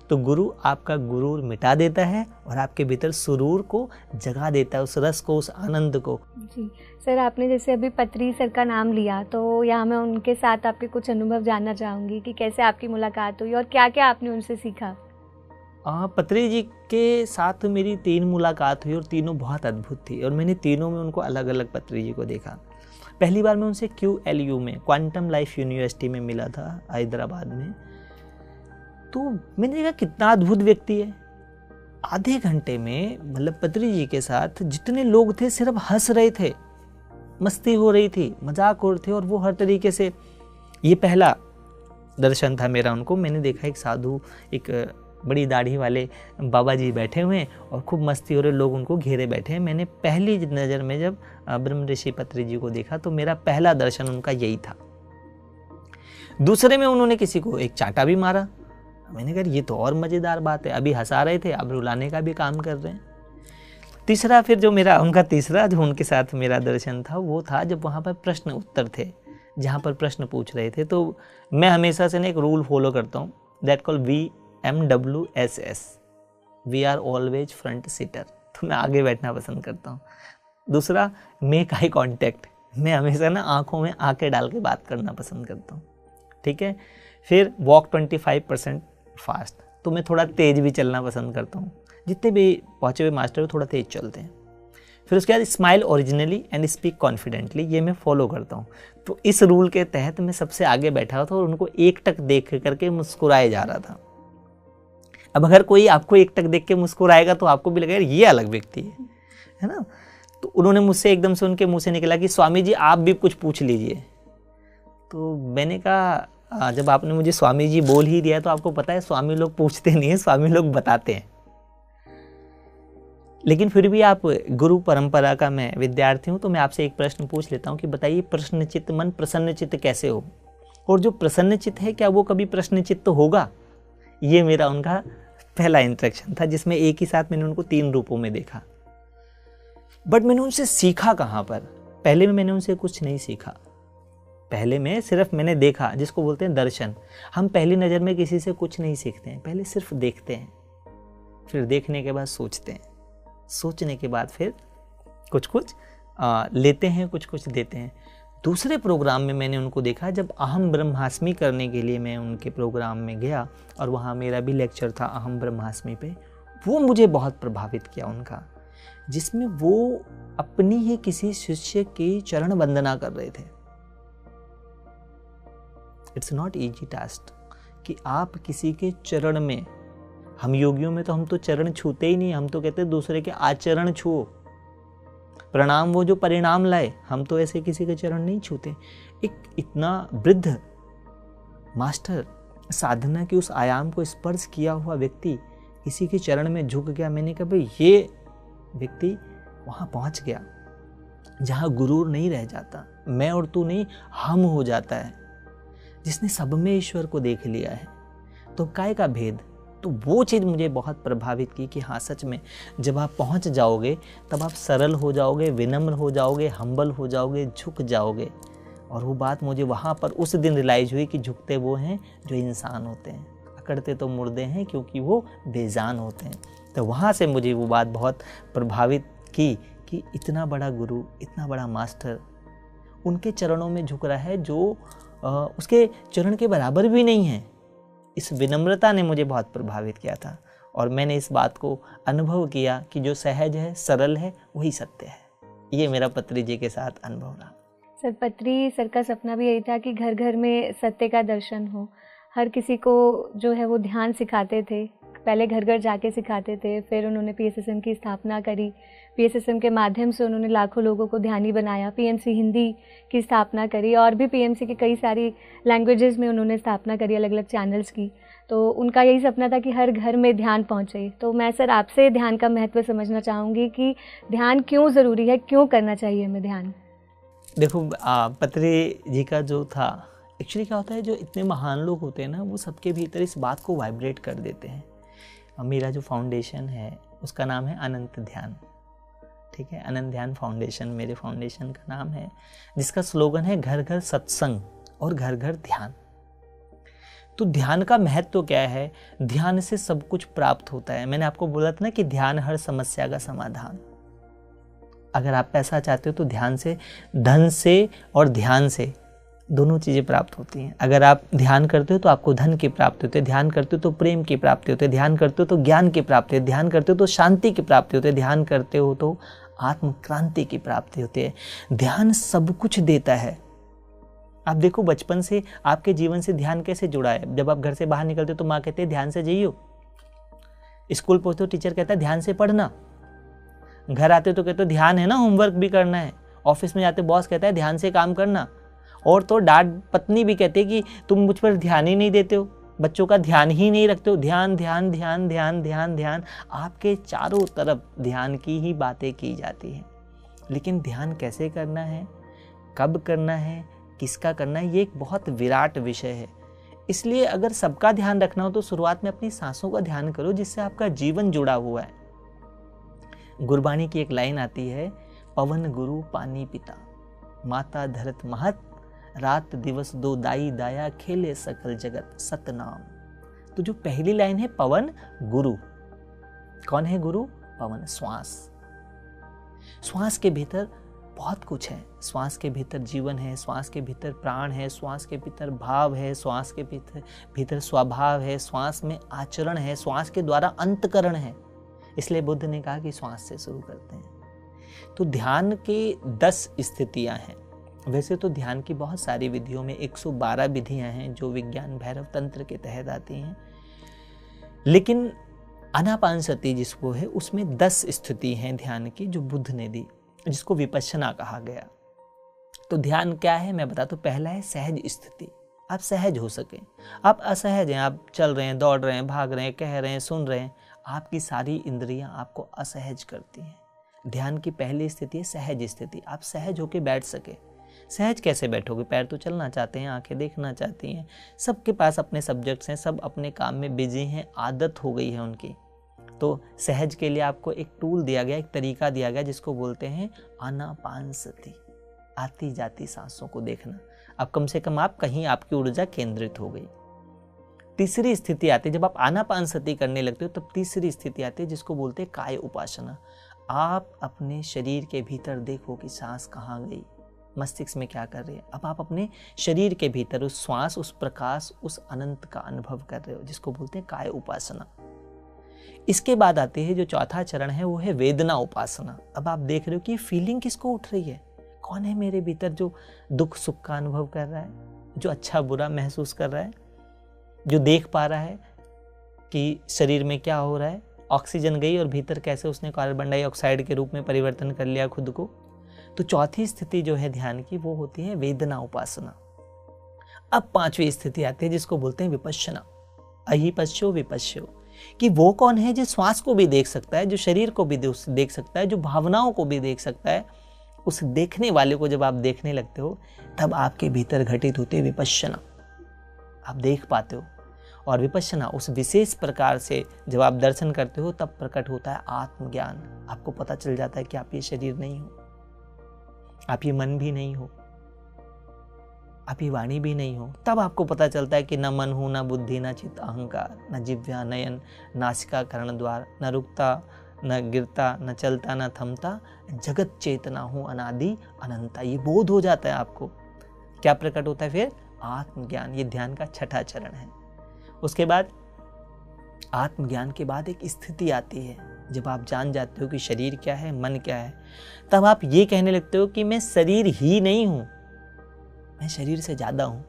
[SPEAKER 2] तो गुरु आपका गुरूर मिटा देता है और आपके भीतर सुरूर को जगा देता है, उस रस को, उस आनंद को।
[SPEAKER 1] जी सर, आपने जैसे अभी पत्री सर का नाम लिया, तो यहाँ मैं उनके साथ आपके कुछ अनुभव जानना चाहूँगी कि कैसे आपकी मुलाकात हुई और क्या क्या आपने उनसे सीखा।
[SPEAKER 2] पत्री जी के साथ मेरी 3 मुलाकात हुई और तीनों बहुत अद्भुत थी, और मैंने तीनों में उनको अलग अलग पत्री जी को देखा। पहली बार मैं उनसे QLU में, क्वांटम लाइफ यूनिवर्सिटी में मिला था हैदराबाद में। तो मैंने देखा कितना अद्भुत व्यक्ति है। आधे घंटे में मतलब पत्री जी के साथ जितने लोग थे सिर्फ हंस रहे थे, मस्ती हो रही थी, मजाक हो रहे थे, और वो हर तरीके से। ये पहला दर्शन था मेरा उनको। मैंने देखा एक साधु, एक बड़ी दाढ़ी वाले बाबा जी बैठे हुए हैं और खूब मस्ती हो रहे, लोग उनको घेरे बैठे हैं। मैंने पहली नज़र में जब ब्रह्म ऋषि पत्री जी को देखा तो मेरा पहला दर्शन उनका यही था। दूसरे में उन्होंने किसी को एक चाटा भी मारा। मैंने कहा ये तो और मज़ेदार बात है, अभी हंसा रहे थे अब रुलाने का भी काम कर रहे हैं। तीसरा फिर जो मेरा उनका तीसरा जो उनके साथ मेरा दर्शन था वो था जब वहाँ पर प्रश्न उत्तर थे, जहाँ पर प्रश्न पूछ रहे थे। तो मैं हमेशा से ना एक रूल फॉलो करता हूँ, that call VMWSS, we are always front seater. तो मैं आगे बैठना पसंद करता हूँ। दूसरा, मेक आई कॉन्टैक्ट, मैं हमेशा ना आँखों में आंखें डाल के बात करना पसंद करता हूँ, ठीक है। फिर वॉक 25% फास्ट, तो मैं थोड़ा तेज़ भी चलना पसंद करता हूँ। जितने भी पहुँचे हुए मास्टर वो थोड़ा तेज़ चलते हैं। फिर उसके बाद smile originally and speak confidently, ये मैं फॉलो करता हूँ। तो इस रूल के तहत मैं सबसे आगे बैठा था और उनको एकटक देख करके मुस्कुराए जा रहा था। अब अगर कोई आपको एकटक देख के मुस्कुराएगा तो आपको भी लगेगा ये अलग व्यक्ति है ना। तो उन्होंने मुझसे एकदम से उनके मुँह से निकला कि स्वामी जी आप भी कुछ पूछ लीजिए। तो मैंने कहा जब आपने मुझे स्वामी जी बोल ही दिया तो आपको पता है स्वामी लोग पूछते नहीं है, स्वामी लोग बताते हैं। लेकिन फिर भी आप गुरु परंपरा का मैं विद्यार्थी हूँ, तो मैं आपसे एक प्रश्न पूछ लेता हूँ कि बताइए प्रश्नचित्त मन प्रसन्नचित्त कैसे हो, और जो प्रसन्नचित्त है क्या वो कभी प्रश्नचित्त होगा? ये मेरा उनका पहला इंटरेक्शन था, जिसमें एक ही साथ मैंने उनको 3 रूपों में देखा। बट मैंने उनसे सीखा कहाँ पर? पहले में मैंने उनसे कुछ नहीं सीखा। पहले में सिर्फ मैंने देखा, जिसको बोलते हैं दर्शन। हम पहली नज़र में किसी से कुछ नहीं सीखते हैं, पहले सिर्फ देखते हैं, फिर देखने के बाद सोचते हैं, सोचने के बाद फिर कुछ कुछ लेते हैं, कुछ कुछ देते हैं। दूसरे प्रोग्राम में मैंने उनको देखा जब अहम ब्रह्मास्मि करने के लिए मैं उनके प्रोग्राम में गया, और वहाँ मेरा भी लेक्चर था अहम ब्रह्मास्मि पे। वो मुझे बहुत प्रभावित किया उनका, जिसमें वो अपनी ही किसी शिष्य की चरण वंदना कर रहे थे। इट्स नॉट ईजी टास्क कि आप किसी के चरण में, हम योगियों में तो हम तो चरण छूते ही नहीं, हम तो कहते हैं दूसरे के आचरण छुओ, प्रणाम वो जो परिणाम लाए। हम तो ऐसे किसी के चरण नहीं छूते। एक इतना वृद्ध मास्टर, साधना के उस आयाम को स्पर्श किया हुआ व्यक्ति किसी के चरण में झुक गया। मैंने कहा भाई ये व्यक्ति वहाँ पहुँच गया जहाँ गुरूर नहीं रह जाता, मैं और तू नहीं हम हो जाता है, जिसने सब में ईश्वर को देख लिया है। तो काय का भेद? तो वो चीज़ मुझे बहुत प्रभावित की कि हाँ सच में जब आप पहुंच जाओगे तब आप सरल हो जाओगे, विनम्र हो जाओगे, हम्बल हो जाओगे, झुक जाओगे। और वो बात मुझे वहाँ पर उस दिन रियलाइज हुई कि झुकते वो हैं जो इंसान होते हैं, अकड़ते तो मुर्दे हैं क्योंकि वो बेजान होते हैं। तो वहाँ से मुझे वो बात बहुत प्रभावित की कि इतना बड़ा गुरु, इतना बड़ा मास्टर उनके चरणों में झुक रहा है जो उसके चरण के बराबर भी नहीं है। इस विनम्रता ने मुझे बहुत प्रभावित किया था, और मैंने इस बात को अनुभव किया कि जो सहज है, सरल है, वही सत्य है। ये मेरा पत्री जी के साथ अनुभव रहा।
[SPEAKER 1] सर, पत्री सर का सपना भी यही था कि घर घर में सत्य का दर्शन हो। हर किसी को जो है वो ध्यान सिखाते थे, पहले घर घर जाके सिखाते थे, फिर उन्होंने PSSM की स्थापना करी। PSSM के माध्यम से उन्होंने लाखों लोगों को ध्यानी बनाया। PMC हिंदी की स्थापना करी और भी PMC के कई सारी लैंग्वेजेस में उन्होंने स्थापना करी, अलग अलग चैनल्स की। तो उनका यही सपना था कि हर घर में ध्यान पहुँचे। तो मैं सर आपसे ध्यान का महत्व समझना चाहूँगी कि ध्यान क्यों ज़रूरी है, क्यों करना चाहिए हमें ध्यान?
[SPEAKER 2] देखो पत्री जी का जो था, एक्चुअली क्या होता है, जो इतने महान लोग होते हैं ना, वो सबके भीतर इस बात को वाइब्रेट कर देते हैं। मेरा जो फाउंडेशन है उसका नाम है अनंत ध्यान, ठीक है, अनंत ध्यान फाउंडेशन मेरे फाउंडेशन का नाम है, जिसका स्लोगन है घर घर सत्संग और घर घर ध्यान। तो ध्यान का महत्व तो क्या है? ध्यान से सब कुछ प्राप्त होता है। मैंने आपको बोला था ना कि ध्यान हर समस्या का समाधान। अगर आप पैसा चाहते हो तो ध्यान से, धन से और ध्यान से दोनों चीज़ें प्राप्त होती हैं। अगर आप ध्यान करते हो तो आपको धन की प्राप्ति होती है, ध्यान करते हो तो प्रेम की प्राप्ति होती है, ध्यान करते हो तो ज्ञान की प्राप्ति होती है, ध्यान करते हो तो शांति की प्राप्ति होती है, ध्यान करते हो तो आत्म क्रांति की प्राप्ति होती है। ध्यान सब कुछ देता है। आप देखो बचपन से आपके जीवन से ध्यान कैसे जुड़ा है। जब आप घर से बाहर निकलते हो तो माँ कहते हैं ध्यान से जाइयो, स्कूल पहुँचते हो टीचर कहता है ध्यान से पढ़ना, घर आते हो तो कहते हो ध्यान है ना, होमवर्क भी करना है, ऑफिस में जाते बॉस कहता है ध्यान से काम करना, और तो डांट पत्नी भी कहती है कि तुम मुझ पर ध्यान ही नहीं देते हो, बच्चों का ध्यान ही नहीं रखते हो। ध्यान ध्यान ध्यान ध्यान ध्यान ध्यान, आपके चारों तरफ ध्यान की ही बातें की जाती हैं। लेकिन ध्यान कैसे करना है, कब करना है, किसका करना है, ये एक बहुत विराट विषय है। इसलिए अगर सबका ध्यान रखना हो तो शुरुआत में अपनी सांसों का ध्यान करो, जिससे आपका जीवन जुड़ा हुआ है। गुरबाणी की एक लाइन आती है, पवन गुरु पानी पिता, माता धरत महत, रात दिवस दो दाई दाया, खेले सकल जगत सतनाम। तो जो पहली लाइन है पवन गुरु, कौन है गुरु? पवन, श्वास। श्वास के भीतर बहुत कुछ है। श्वास के भीतर जीवन है, श्वास के भीतर प्राण है, श्वास के भीतर भाव है, श्वास के भीतर स्वभाव है, श्वास में आचरण है, श्वास के द्वारा अंतकरण है। इसलिए बुद्ध ने कहा कि श्वास से शुरू करते हैं। तो ध्यान के 10 स्थितियां हैं। वैसे तो ध्यान की बहुत सारी विधियों में 112 विधियां हैं जो विज्ञान भैरव तंत्र के तहत आती हैं, लेकिन आनापानसति जिसको है उसमें 10 स्थिति हैं ध्यान की जो बुद्ध ने दी, जिसको विपश्यना कहा गया। तो ध्यान क्या है मैं बताता हूं। पहला है सहज स्थिति, आप सहज हो सकें। आप असहज हैं, आप चल रहे हैं, दौड़ रहे हैं, भाग रहे हैं, कह रहे हैं, सुन रहे हैं, आपकी सारी इंद्रियां आपको असहज करती हैं। ध्यान की पहली स्थिति है सहज स्थिति, आप सहज होकर बैठ सके। सहज कैसे बैठोगे? पैर तो चलना चाहते हैं, आंखें देखना चाहती हैं, सबके पास अपने सब्जेक्ट्स हैं, सब अपने काम में बिजी हैं, आदत हो गई है उनकी। तो सहज के लिए आपको एक टूल दिया गया, एक तरीका दिया गया, जिसको बोलते हैं आनापानसति, आती जाती सांसों को देखना। अब कम से कम आप कहीं आपकी ऊर्जा केंद्रित हो गई। तीसरी स्थिति आती है, जब आप आनापानसति करने लगते हो तब तीसरी स्थिति आती है जिसको बोलते हैं काय उपासना। आप अपने शरीर के भीतर देखो कि सांस कहाँ गई, मस्तिष्क में क्या कर रही है। अब आप अपने शरीर के भीतर उस श्वास, उस प्रकाश, उस अनंत का अनुभव कर रहे हो, जिसको बोलते हैं काय उपासना। इसके बाद आते हैं जो चौथा चरण है, वो है वेदना उपासना। अब आप देख रहे हो कि फीलिंग किसको उठ रही है, कौन है मेरे भीतर जो दुख सुख का अनुभव कर रहा है, जो अच्छा बुरा महसूस कर रहा है, जो देख पा रहा है कि शरीर में क्या हो रहा है, ऑक्सीजन गई और भीतर कैसे उसने कार्बन डाइऑक्साइड के रूप में परिवर्तन कर लिया खुद को। तो चौथी स्थिति जो है ध्यान की, वो होती है वेदना उपासना। अब पांचवी स्थिति आती है जिसको बोलते हैं विपश्यना, अहिपश्यो विपश्यो, कि वो कौन है जो श्वास को भी देख सकता है, जो शरीर को भी देख सकता है, जो भावनाओं को भी देख सकता है। उस देखने वाले को जब आप देखने लगते हो तब आपके भीतर घटित होती है विपश्यना, आप देख पाते हो। और विपश्यना उस विशेष प्रकार से जब आप दर्शन करते हो तब प्रकट होता है आत्मज्ञान। आपको पता चल जाता है कि आप ये शरीर नहीं हो, आप ये मन भी नहीं हो, आप ये वाणी भी नहीं हो। तब आपको पता चलता है कि न मन हूं, न बुद्धि, न चित्त अहंकार, न जिह्वा, नयन, नासिका, कर्ण द्वार, न रुकता, न गिरता, न चलता, न थमता, जगत चेतना हूं अनादि अनंता। ये बोध हो जाता है आपको। क्या प्रकट होता है फिर? आत्मज्ञान। ये ध्यान का छठा चरण है। उसके बाद आत्मज्ञान के बाद एक स्थिति आती है जब आप जान जाते हो कि शरीर क्या है, मन क्या है। तब आप ये कहने लगते हो कि मैं शरीर ही नहीं हूं, मैं शरीर से ज्यादा हूं।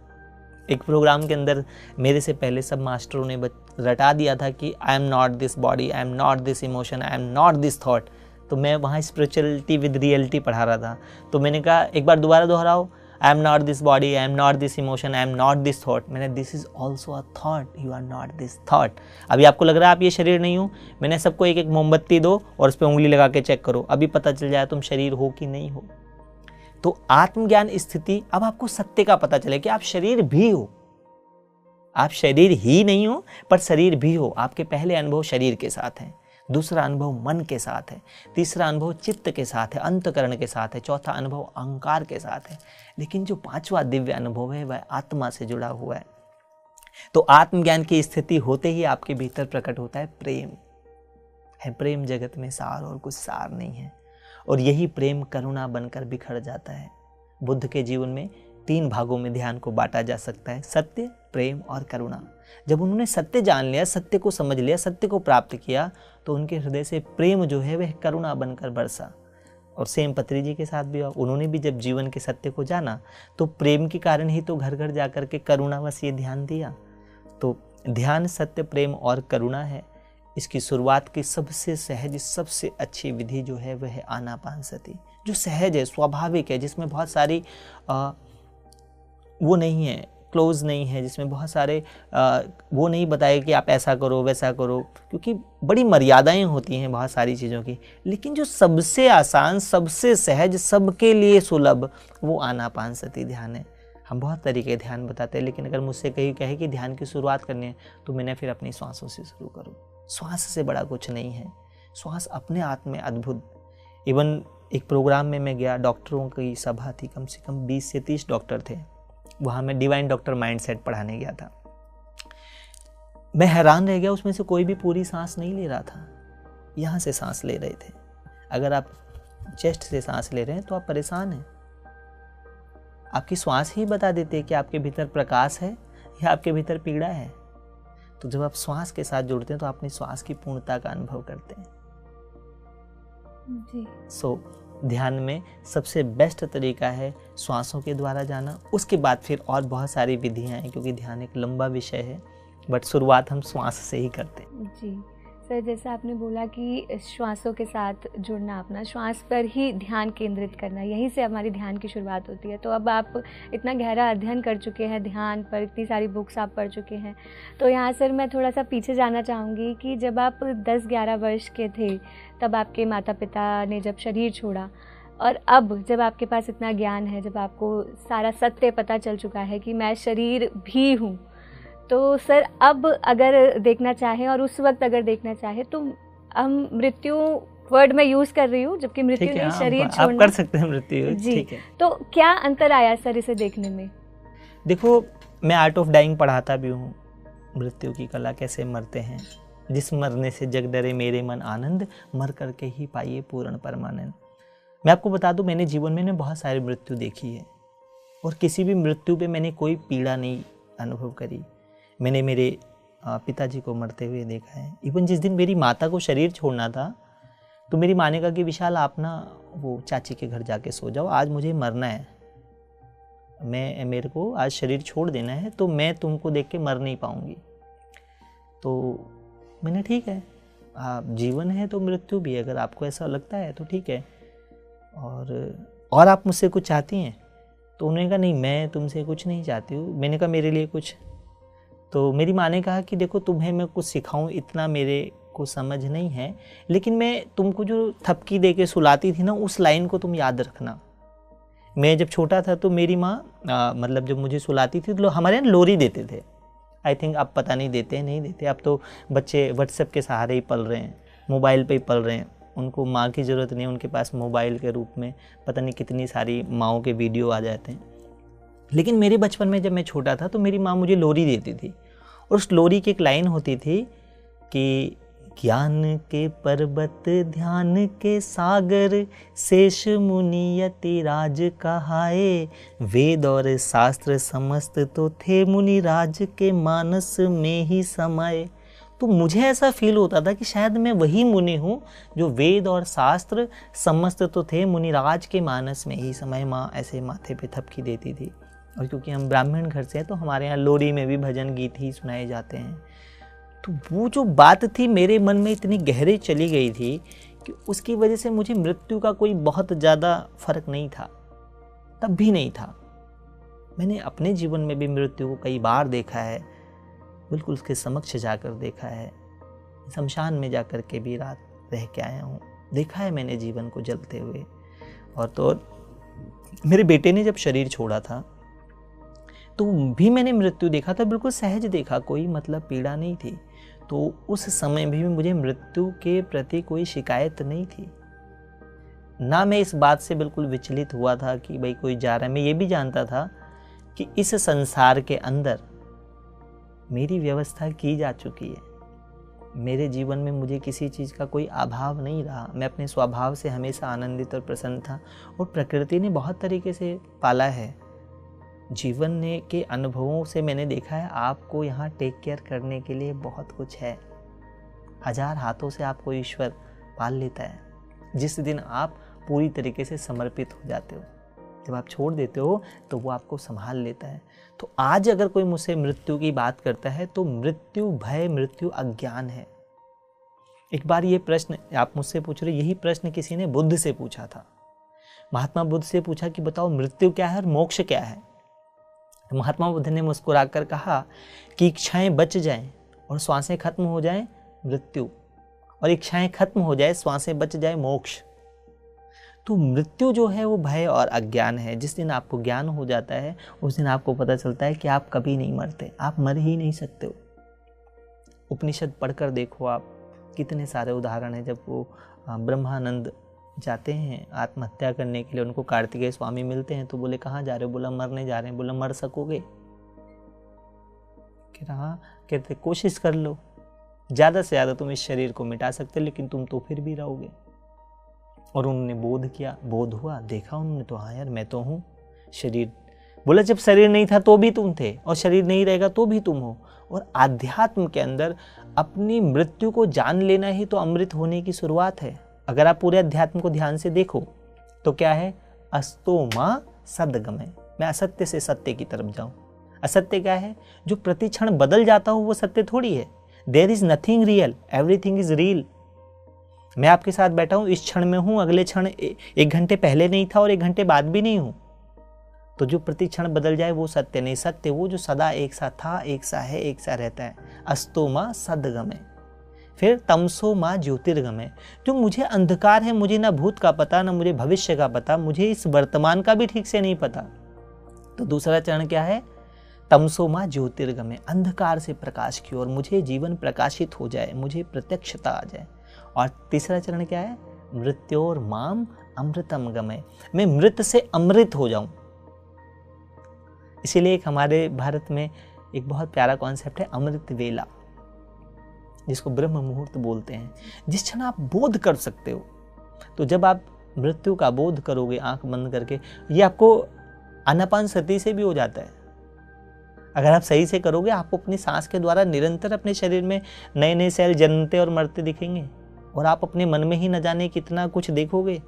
[SPEAKER 2] एक प्रोग्राम के अंदर मेरे से पहले सब मास्टरों ने रटा दिया था कि आई am not this body, I am not this emotion, I am not this thought. तो मैं वहाँ स्पिरिचुअलिटी विद रियलिटी पढ़ा रहा था। तो मैंने कहा एक बार दोबारा दोहराओ, I am not this body, I am not this emotion, I am not this thought. मैंने this is also a thought, you are not this thought. अभी आपको लग रहा है आप ये शरीर नहीं हो, मैंने सबको एक एक मोमबत्ती दो और उस पर उंगली लगा के चेक करो, अभी पता चल जाए तुम शरीर हो कि नहीं हो। तो आत्मज्ञान स्थिति, अब आपको सत्य का पता चले कि आप शरीर भी हो, आप शरीर ही नहीं हो पर शरीर भी हो। आपके पहले अनुभव शरीर के साथ हैं, दूसरा अनुभव मन के साथ है, तीसरा अनुभव चित्त के साथ है, अंतकरण के साथ है, चौथा अनुभव अहंकार के साथ है, लेकिन जो पांचवा दिव्य अनुभव है वह आत्मा से जुड़ा हुआ है। तो आत्मज्ञान की स्थिति होते ही आपके भीतर प्रकट होता है प्रेम। है प्रेम जगत में सार और कुछ सार नहीं है, और यही प्रेम करुणा बनकर बिखर जाता है। बुद्ध के जीवन में 3 भागों में ध्यान को बांटा जा सकता है, सत्य, प्रेम और करुणा। जब उन्होंने सत्य जान लिया, सत्य को समझ लिया, सत्य को प्राप्त किया, तो उनके हृदय से प्रेम जो है वह करुणा बनकर बरसा। और सेम पत्री जी के साथ भी हुआ। उन्होंने भी जब जीवन के सत्य को जाना तो प्रेम के कारण ही तो घर घर जाकर के करुणावश ये ध्यान दिया। तो ध्यान सत्य, प्रेम और करुणा है। इसकी शुरुआत की सबसे सहज, सबसे अच्छी विधि जो है वह है आनापानसति, जो सहज है, स्वाभाविक है, जिसमें बहुत सारी वो नहीं है, क्लोज नहीं है, जिसमें बहुत सारे वो नहीं बताए कि आप ऐसा करो वैसा करो, क्योंकि बड़ी मर्यादाएं होती हैं बहुत सारी चीज़ों की। लेकिन जो सबसे आसान, सबसे सहज, सबके लिए सुलभ, वो आनापानसति ध्यान है। हम बहुत तरीके ध्यान बताते हैं, लेकिन अगर मुझसे कहीं कहे कि ध्यान की शुरुआत करनी है तो मैंने फिर अपनी श्वासों से शुरू करूँ। श्वास से बड़ा कुछ नहीं है, श्वास अपने आप में अद्भुत। इवन एक प्रोग्राम में मैं गया, डॉक्टरों की सभा थी, कम से कम 20 से 30 डॉक्टर थे। वहाँ मैं डिवाइन डॉक्टर माइंडसेट पढ़ाने गया था। मैं हैरान रह गया, उसमें से कोई भी पूरी सांस नहीं ले रहा था। यहाँ से सांस ले रहे थे। अगर आप चेस्ट से सांस ले रहे हैं तो आप परेशान हैं। आपकी श्वास ही बता देती है कि आपके भीतर प्रकाश है या आपके भीतर पीड़ा है। तो जब आप श्वास के साथ जुड़ते हैं तो अपनी श्वास की पूर्णता का अनुभव करते हैं जी। ध्यान में सबसे बेस्ट तरीका है श्वासों के द्वारा जाना। उसके बाद फिर और बहुत सारी विधियां हैं, क्योंकि ध्यान एक लंबा विषय है, बट शुरुआत हम श्वास से ही करते हैं
[SPEAKER 1] जी। सर, जैसा आपने बोला कि श्वासों के साथ जुड़ना, अपना श्वास पर ही ध्यान केंद्रित करना, यहीं से हमारी ध्यान की शुरुआत होती है। तो अब आप इतना गहरा अध्ययन कर चुके हैं ध्यान पर, इतनी सारी बुक्स आप पढ़ चुके हैं, तो यहाँ सर मैं थोड़ा सा पीछे जाना चाहूँगी कि जब आप 10-11 वर्ष के थे, तब आपके माता पिता ने जब शरीर छोड़ा, और अब जब आपके पास इतना ज्ञान है, जब आपको सारा सत्य पता चल चुका है कि मैं शरीर भी हूँ, तो सर अब अगर देखना चाहें और उस वक्त अगर देखना चाहें तो हम मृत्यु वर्ड में यूज़ कर रही हूँ, जबकि मृत्यु नहीं, शरीर छोड़ना।
[SPEAKER 2] आप कर सकते हैं मृत्यु
[SPEAKER 1] जी।
[SPEAKER 2] ठीक है।
[SPEAKER 1] तो क्या अंतर आया सर इसे देखने में?
[SPEAKER 2] देखो, मैं आर्ट ऑफ डाइंग पढ़ाता भी हूँ, मृत्यु की कला, कैसे मरते हैं। जिस मरने से जग डरे मेरे मन आनंद, मर करके ही पाइए पूर्ण परमानंद। मैं आपको बता दूं, मैंने जीवन में बहुत सारी मृत्यु देखी है, और किसी भी मृत्यु पे मैंने कोई पीड़ा नहीं अनुभव करी। मैंने मेरे पिताजी को मरते हुए देखा है। इवन जिस दिन मेरी माता को शरीर छोड़ना था, तो मेरी माँ ने कहा कि विशाल आप ना वो चाची के घर जाके सो जाओ, आज मुझे मरना है, मेरे को आज शरीर छोड़ देना है, तो मैं तुमको देख के मर नहीं पाऊँगी। तो मैंने ठीक है, आप जीवन है तो मृत्यु भी है, अगर आपको ऐसा लगता है तो ठीक है, और आप मुझसे कुछ चाहती हैं? तो उन्होंने कहा नहीं, मैं तुमसे कुछ नहीं चाहती हूँ। मैंने कहा मेरे लिए कुछ? तो मेरी माँ ने कहा कि देखो, तुम्हें मैं कुछ सिखाऊं इतना मेरे को समझ नहीं है, लेकिन मैं तुमको जो थपकी दे के सुलाती थी ना, उस लाइन को तुम याद रखना। मैं जब छोटा था तो मेरी माँ मतलब जब मुझे सुलाती थी तो हमारे यहाँ लोरी देते थे। आई थिंक अब पता नहीं देते हैं नहीं देते, अब तो बच्चे व्हाट्सएप के सहारे ही पल रहे हैं, मोबाइल पे ही पल रहे हैं, उनको माँ की ज़रूरत नहीं, उनके पास मोबाइल के रूप में पता नहीं कितनी सारी माँओं के वीडियो आ जाते हैं। लेकिन मेरे बचपन में जब मैं छोटा था तो मेरी माँ मुझे लोरी देती थी, और उस लोरी की एक लाइन होती थी कि ज्ञान के पर्वत ध्यान के सागर, शेष मुनि यति राज कहाए, वेद और शास्त्र समस्त तो थे मुनि राज के मानस में ही समाये। तो मुझे ऐसा फील होता था कि शायद मैं वही मुनि हूँ जो वेद और शास्त्र समस्त तो थे मुनिराज के मानस में ही समय। माँ ऐसे माथे पे थपकी देती थी। और क्योंकि हम ब्राह्मण घर से हैं तो हमारे यहाँ लोरी में भी भजन गीत ही सुनाए जाते हैं। तो वो जो बात थी मेरे मन में इतनी गहरे चली गई थी कि उसकी वजह से मुझे मृत्यु का कोई बहुत ज़्यादा फर्क नहीं था, तब भी नहीं था। मैंने अपने जीवन में भी मृत्यु को कई बार देखा है, बिल्कुल उसके समक्ष जाकर देखा है, शमशान में जाकर के भी रात रह के आया हूँ, देखा है मैंने जीवन को जलते हुए। और तो मेरे बेटे ने जब शरीर छोड़ा था तो भी मैंने मृत्यु देखा था, बिल्कुल सहज देखा, कोई मतलब पीड़ा नहीं थी। तो उस समय भी मुझे मृत्यु के प्रति कोई शिकायत नहीं थी, ना मैं इस बात से बिल्कुल विचलित हुआ था कि भाई कोई जा रहा है। मैं ये भी जानता था कि इस संसार के अंदर मेरी व्यवस्था की जा चुकी है, मेरे जीवन में मुझे किसी चीज़ का कोई अभाव नहीं रहा। मैं अपने स्वभाव से हमेशा आनंदित और प्रसन्न था और प्रकृति ने बहुत तरीके से पाला है। जीवन ने के अनुभवों से मैंने देखा है आपको यहाँ टेक केयर करने के लिए बहुत कुछ है। 1000 हाथों से आपको ईश्वर पाल लेता है जिस दिन आप पूरी तरीके से समर्पित हो जाते हो। जब आप छोड़ देते हो तो वो आपको संभाल लेता है। तो आज अगर कोई मुझसे मृत्यु की बात करता है तो मृत्यु भय, मृत्यु अज्ञान है। एक बार ये प्रश्न आप मुझसे पूछ रहे, यही प्रश्न किसी ने बुद्ध से पूछा था। महात्मा बुद्ध से पूछा कि बताओ मृत्यु क्या है और मोक्ष क्या है। महात्मा बुद्ध ने मुस्कुराकर कहा कि इच्छाएं बच जाएं और श्वासें खत्म हो जाएं मृत्यु, और इच्छाएं खत्म हो जाए श्वासें बच जाए मोक्ष। तो मृत्यु जो है वो भय और अज्ञान है। जिस दिन आपको ज्ञान हो जाता है उस दिन आपको पता चलता है कि आप कभी नहीं मरते, आप मर ही नहीं सकते हो। उपनिषद पढ़कर देखो आप, कितने सारे उदाहरण हैं। जब वो ब्रह्मानंद जाते हैं आत्महत्या करने के लिए, उनको कार्तिकेय स्वामी मिलते हैं तो बोले कहाँ जा रहे हो? बोला मरने जा रहे हैं। बोला मर सकोगे? कह रहा कहते कोशिश कर लो, ज़्यादा से ज़्यादा तुम इस शरीर को मिटा सकते लेकिन तुम तो फिर भी रहोगे। और उन्होंने बोध किया, बोध हुआ, देखा उन्होंने तो हाँ यार मैं तो हूँ शरीर। बोला जब शरीर नहीं था तो भी तुम थे और शरीर नहीं रहेगा तो भी तुम हो। और आध्यात्म के अंदर अपनी मृत्यु को जान लेना ही तो अमृत होने की शुरुआत है। अगर आप पूरे अध्यात्म को ध्यान से देखो तो क्या है? अस्तो मां सदगमय, मैं असत्य से सत्य की तरफ जाऊं। असत्य क्या है? जो प्रति क्षण बदल जाता हो वो सत्य थोड़ी है। There is nothing real, everything is real. मैं आपके साथ बैठा हूं, इस क्षण में हूं, अगले क्षण 1 घंटे पहले नहीं था और 1 घंटे बाद भी नहीं हूं। तो जो प्रति क्षण बदल जाए वो सत्य नहीं। सत्य वो जो सदा एक सा था, एक सा है, एक सा रहता है। अस्तो मां सदगमय। फिर तमसो मां ज्योतिर्गमय, जो मुझे अंधकार है, मुझे ना भूत का पता ना मुझे भविष्य का पता, मुझे इस वर्तमान का भी ठीक से नहीं पता। तो दूसरा चरण क्या है? तमसो मां ज्योतिर्गमय, अंधकार से प्रकाश की ओर मुझे जीवन प्रकाशित हो जाए, मुझे प्रत्यक्षता आ जाए। और तीसरा चरण क्या है? मृत्योर माम अमृतम गमय, मैं मृत से अमृत हो जाऊं। इसीलिए एक हमारे भारत में एक बहुत प्यारा कॉन्सेप्ट है अमृत वेला, जिसको ब्रह्म मुहूर्त बोलते हैं। जिस क्षण आप बोध कर सकते हो, तो जब आप मृत्यु का बोध करोगे आंख बंद करके, ये आपको आनापान सती से भी हो जाता है। अगर आप सही से करोगे आपको अपनी सांस के द्वारा निरंतर अपने शरीर में नए नए सेल जन्मते और मरते दिखेंगे और आप अपने मन में ही न जाने कितना कुछ देखोगे।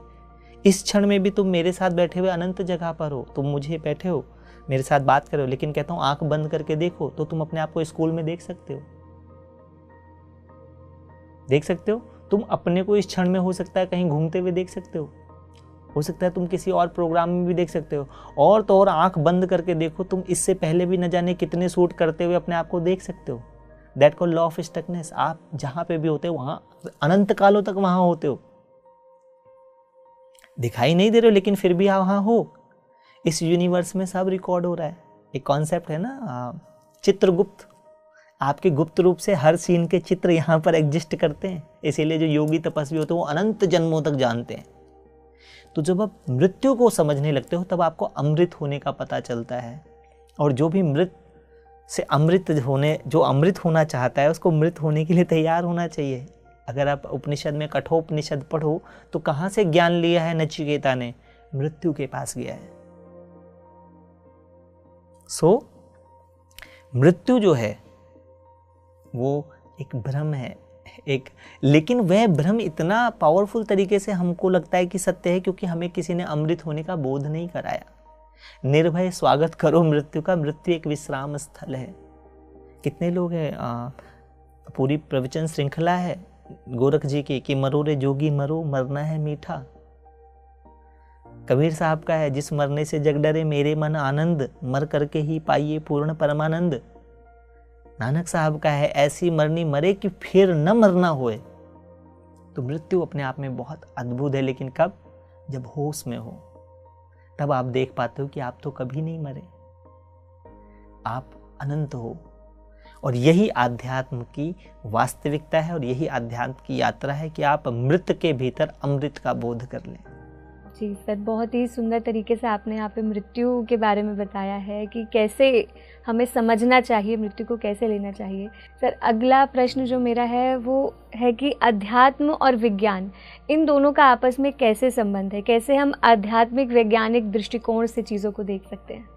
[SPEAKER 2] इस क्षण में भी तुम मेरे साथ बैठे हुए अनंत जगह पर हो, तुम मुझे बैठे हो मेरे साथ बात करो, लेकिन कहता हूँ आंख बंद करके देखो तो तुम अपने आप को स्कूल में देख सकते हो, देख सकते हो। तुम अपने को इस क्षण में हो सकता है कहीं घूमते हुए देख सकते हो सकता है तुम किसी और प्रोग्राम में भी देख सकते हो। और तो और आंख बंद करके देखो, तुम इससे पहले भी न जाने कितने शूट करते हुए अपने आप को देख सकते हो। That called law of stuckness. आप जहां पे भी होते हो वहां अनंत कालों तक वहां होते हो, दिखाई नहीं दे रहे हो लेकिन फिर भी आप वहां हो। इस यूनिवर्स में सब रिकॉर्ड हो रहा है। एक कॉन्सेप्ट है ना चित्रगुप्त, आपके गुप्त रूप से हर सीन के चित्र यहाँ पर एग्जिस्ट करते हैं। इसीलिए जो योगी तपस्वी होते हैं वो अनंत जन्मों तक जानते हैं। तो जब आप मृत्यु को समझने लगते हो तब आपको अमृत होने का पता चलता है। और जो भी मृत से अमृत होने, जो अमृत होना चाहता है उसको मृत होने के लिए तैयार होना चाहिए। अगर आप उपनिषद में कठोपनिषद पढ़ो तो कहाँ से ज्ञान लिया है नचिकेता ने? मृत्यु के पास गया है। सो मृत्यु जो है वो एक भ्रम है, लेकिन वह भ्रम इतना पावरफुल तरीके से हमको लगता है कि सत्य है क्योंकि हमें किसी ने अमृत होने का बोध नहीं कराया। निर्भय स्वागत करो मृत्यु का, मृत्यु एक विश्राम स्थल है। कितने लोग हैं, पूरी प्रवचन श्रृंखला है गोरख जी की कि मरो रे जोगी मरो, मरना है मीठा। कबीर साहब का है, जिस मरने से जग डरे मेरे मन आनंद, मर करके ही पाइए पूर्ण परमानंद। नानक साहब का है, ऐसी मरनी मरे कि फिर न मरना होए। तो मृत्यु अपने आप में बहुत अद्भुत है, लेकिन कब? जब होश में हो, तब आप देख पाते हो कि आप तो कभी नहीं मरे, आप अनंत हो। और यही आध्यात्म की वास्तविकता है और यही आध्यात्म की यात्रा है कि आप मृत के भीतर अमृत का बोध कर लें।
[SPEAKER 1] जी सर, बहुत ही सुंदर तरीके से आपने यहाँ पे मृत्यु के बारे में बताया है कि कैसे हमें समझना चाहिए, मृत्यु को कैसे लेना चाहिए। सर, अगला प्रश्न जो मेरा है वो है कि अध्यात्म और विज्ञान, इन दोनों का आपस में कैसे संबंध है? कैसे हम आध्यात्मिक वैज्ञानिक दृष्टिकोण से चीज़ों को देख सकते हैं?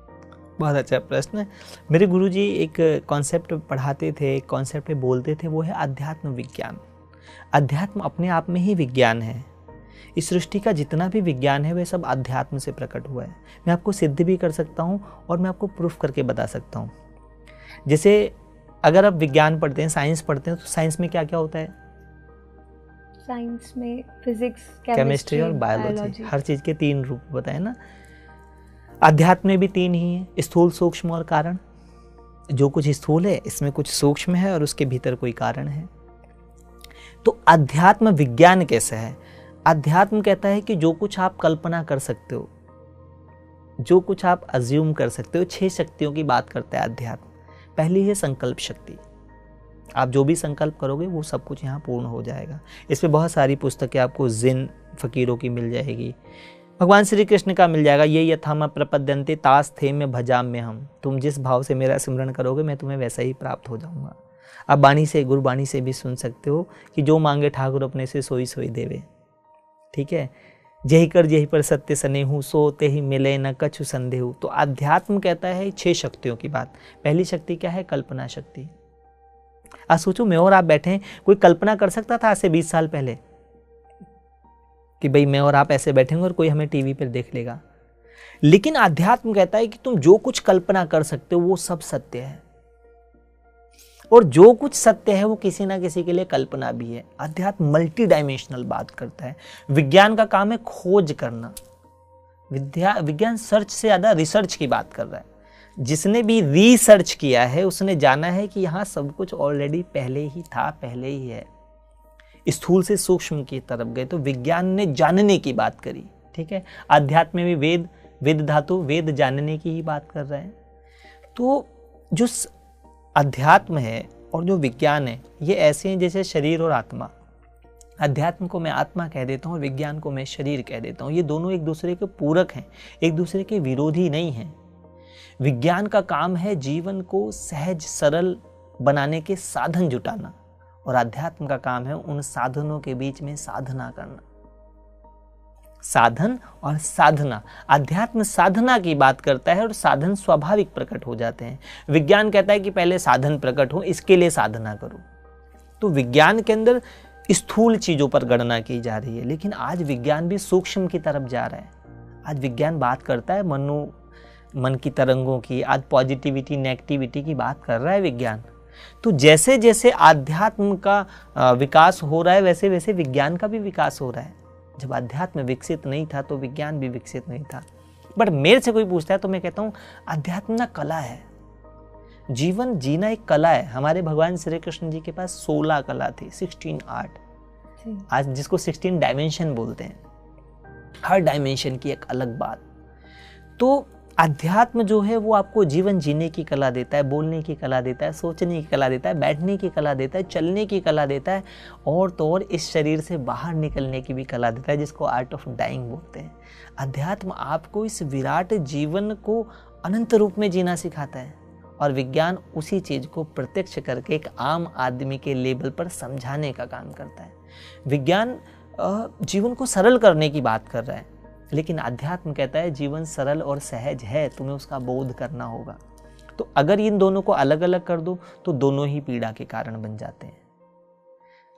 [SPEAKER 2] बहुत अच्छा प्रश्न है। मेरे गुरुजी एक कॉन्सेप्ट पढ़ाते थे, एक कॉन्सेप्ट पे बोलते थे, वो है अध्यात्म विज्ञान। अध्यात्म अपने आप में ही विज्ञान है। इस सृष्टि का जितना भी विज्ञान है वह सब अध्यात्म से प्रकट हुआ है। मैं आपको सिद्ध भी कर सकता हूँ और मैं आपको प्रूफ करके बता सकता हूँ। जैसे अगर आप विज्ञान पढ़ते हैं, साइंस पढ़ते हैं, तो साइंस में क्या क्या होता है?
[SPEAKER 1] साइंस में फिजिक्स,
[SPEAKER 2] केमिस्ट्री और बायोलॉजी, हर चीज़ के 3 रूप बताए ना। अध्यात्म में भी 3 ही है, स्थूल, सूक्ष्म और कारण। जो कुछ स्थूल है इसमें कुछ सूक्ष्म है और उसके भीतर कोई कारण है। तो अध्यात्म विज्ञान कैसा है? अध्यात्म कहता है कि जो कुछ आप कल्पना कर सकते हो, जो कुछ आप अज्यूम कर सकते हो, 6 शक्तियों की बात करता है अध्यात्म। पहली है संकल्प शक्ति। आप जो भी संकल्प करोगे वो सब कुछ यहाँ पूर्ण हो जाएगा। इस पे बहुत सारी पुस्तकें आपको जिन फकीरों की मिल जाएगी, भगवान श्री कृष्ण का मिल जाएगा, ये यथाम प्रपद्यन्ते तास थे में भजाम में हम। तुम जिस भाव से मेरा सिमरन करोगे मैं तुम्हें वैसा ही प्राप्त हो जाऊंगा। आप बाणी से, गुरबाणी से भी सुन सकते हो कि जो मांगे ठाकुर अपने से सोई सोई देवे। ठीक है, जही कर जही पर सत्य सनेहू, सोते ही मिले न कछु संदेहू। तो अध्यात्म कहता है 6 शक्तियों की बात। पहली शक्ति क्या है? कल्पना शक्ति। आज सोचो, मैं और आप बैठे हैं, कोई कल्पना कर सकता था आज से 20 साल पहले कि भाई मैं और आप ऐसे बैठेंगे और कोई हमें टीवी पर देख लेगा? लेकिन अध्यात्म कहता है कि तुम जो कुछ कल्पना कर सकते हो वो सब सत्य है, और जो कुछ सत्य है वो किसी ना किसी के लिए कल्पना भी है। अध्यात्म मल्टी डायमेंशनल बात करता है। विज्ञान का काम है खोज करना। विज्ञान सर्च से ज्यादा रिसर्च की बात कर रहा है। जिसने भी रिसर्च किया है उसने जाना है कि यहाँ सब कुछ ऑलरेडी पहले ही था, पहले ही है। स्थूल से सूक्ष्म की तरफ गए तो विज्ञान ने जानने की बात करी। ठीक है, अध्यात्म में भी वेद, वेद धातु, वेद जानने की ही बात कर रहे हैं। तो जो अध्यात्म है और जो विज्ञान है ये ऐसे हैं जैसे शरीर और आत्मा। अध्यात्म को मैं आत्मा कह देता हूँ और विज्ञान को मैं शरीर कह देता हूँ। ये दोनों एक दूसरे के पूरक हैं, एक दूसरे के विरोधी नहीं हैं। विज्ञान का काम है जीवन को सहज सरल बनाने के साधन जुटाना, और अध्यात्म का काम है उन साधनों के बीच में साधना करना। साधन और साधना, अध्यात्म साधना की बात करता है और साधन स्वाभाविक प्रकट हो जाते हैं। विज्ञान कहता है कि पहले साधन प्रकट हो, इसके लिए साधना करो। तो विज्ञान के अंदर स्थूल चीजों पर गणना की जा रही है, लेकिन आज विज्ञान भी सूक्ष्म की तरफ जा रहा है। आज विज्ञान बात करता है मन की तरंगों की, आज पॉजिटिविटी नेगेटिविटी की बात कर रहा है विज्ञान। तो जैसे जैसे आध्यात्म का विकास हो रहा है वैसे वैसे विज्ञान का भी विकास हो रहा है। जब अध्यात्म विकसित नहीं था तो विज्ञान भी विकसित नहीं था। बट मेरे से कोई पूछता है तो मैं कहता हूँ अध्यात्म ना कला है। जीवन जीना एक कला है। हमारे भगवान श्री कृष्ण जी के पास 16 कला थी, 16 आर्ट, आज जिसको 16 डायमेंशन बोलते हैं। हर डायमेंशन की एक अलग बात। तो अध्यात्म जो है वो आपको जीवन जीने की कला देता है, बोलने की कला देता है, सोचने की कला देता है, बैठने की कला देता है, चलने की कला देता है, और तो और इस शरीर से बाहर निकलने की भी कला देता है, जिसको आर्ट ऑफ डाइंग बोलते हैं। अध्यात्म आपको इस विराट जीवन को अनंत रूप में जीना सिखाता है, और विज्ञान उसी चीज को प्रत्यक्ष करके एक आम आदमी के लेवल पर समझाने का काम करता है। विज्ञान जीवन को सरल करने की बात कर रहा है, लेकिन अध्यात्म कहता है जीवन सरल और सहज है, तुम्हें उसका बोध करना होगा। तो अगर इन दोनों को अलग अलग कर दो तो दोनों ही पीड़ा के कारण बन जाते हैं।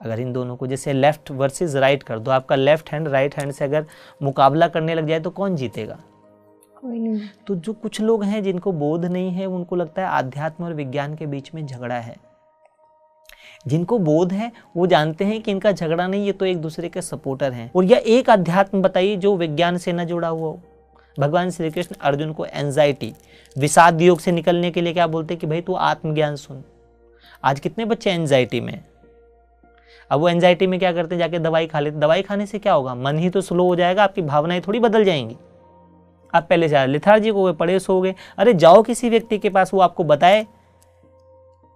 [SPEAKER 2] अगर इन दोनों को जैसे लेफ्ट वर्सेस राइट कर दो, आपका लेफ्ट हैंड राइट हैंड से अगर मुकाबला करने लग जाए तो कौन जीतेगा?
[SPEAKER 1] कोई नहीं।
[SPEAKER 2] तो जो कुछ लोग हैं जिनको बोध नहीं है, उनको लगता है आध्यात्म और विज्ञान के बीच में झगड़ा है। जिनको बोध है वो जानते हैं कि इनका झगड़ा नहीं, ये तो एक दूसरे के सपोर्टर हैं। और यह एक अध्यात्म बताइए जो विज्ञान से न जुड़ा हुआ हो। भगवान श्री कृष्ण अर्जुन को एंजाइटी, विषाद योग से निकलने के लिए क्या बोलते हैं कि भाई तू आत्मज्ञान सुन। आज कितने बच्चे एंजाइटी में, अब वो एंजाइटी में क्या करते हैं, जाके दवाई खा लेते। दवाई खाने से क्या होगा, मन ही तो स्लो हो जाएगा, आपकी भावनाएं थोड़ी बदल जाएंगी। आप पहले से लेथार्जिक हो गए, पड़े सो गए। अरे जाओ किसी व्यक्ति के पास, वो आपको बताए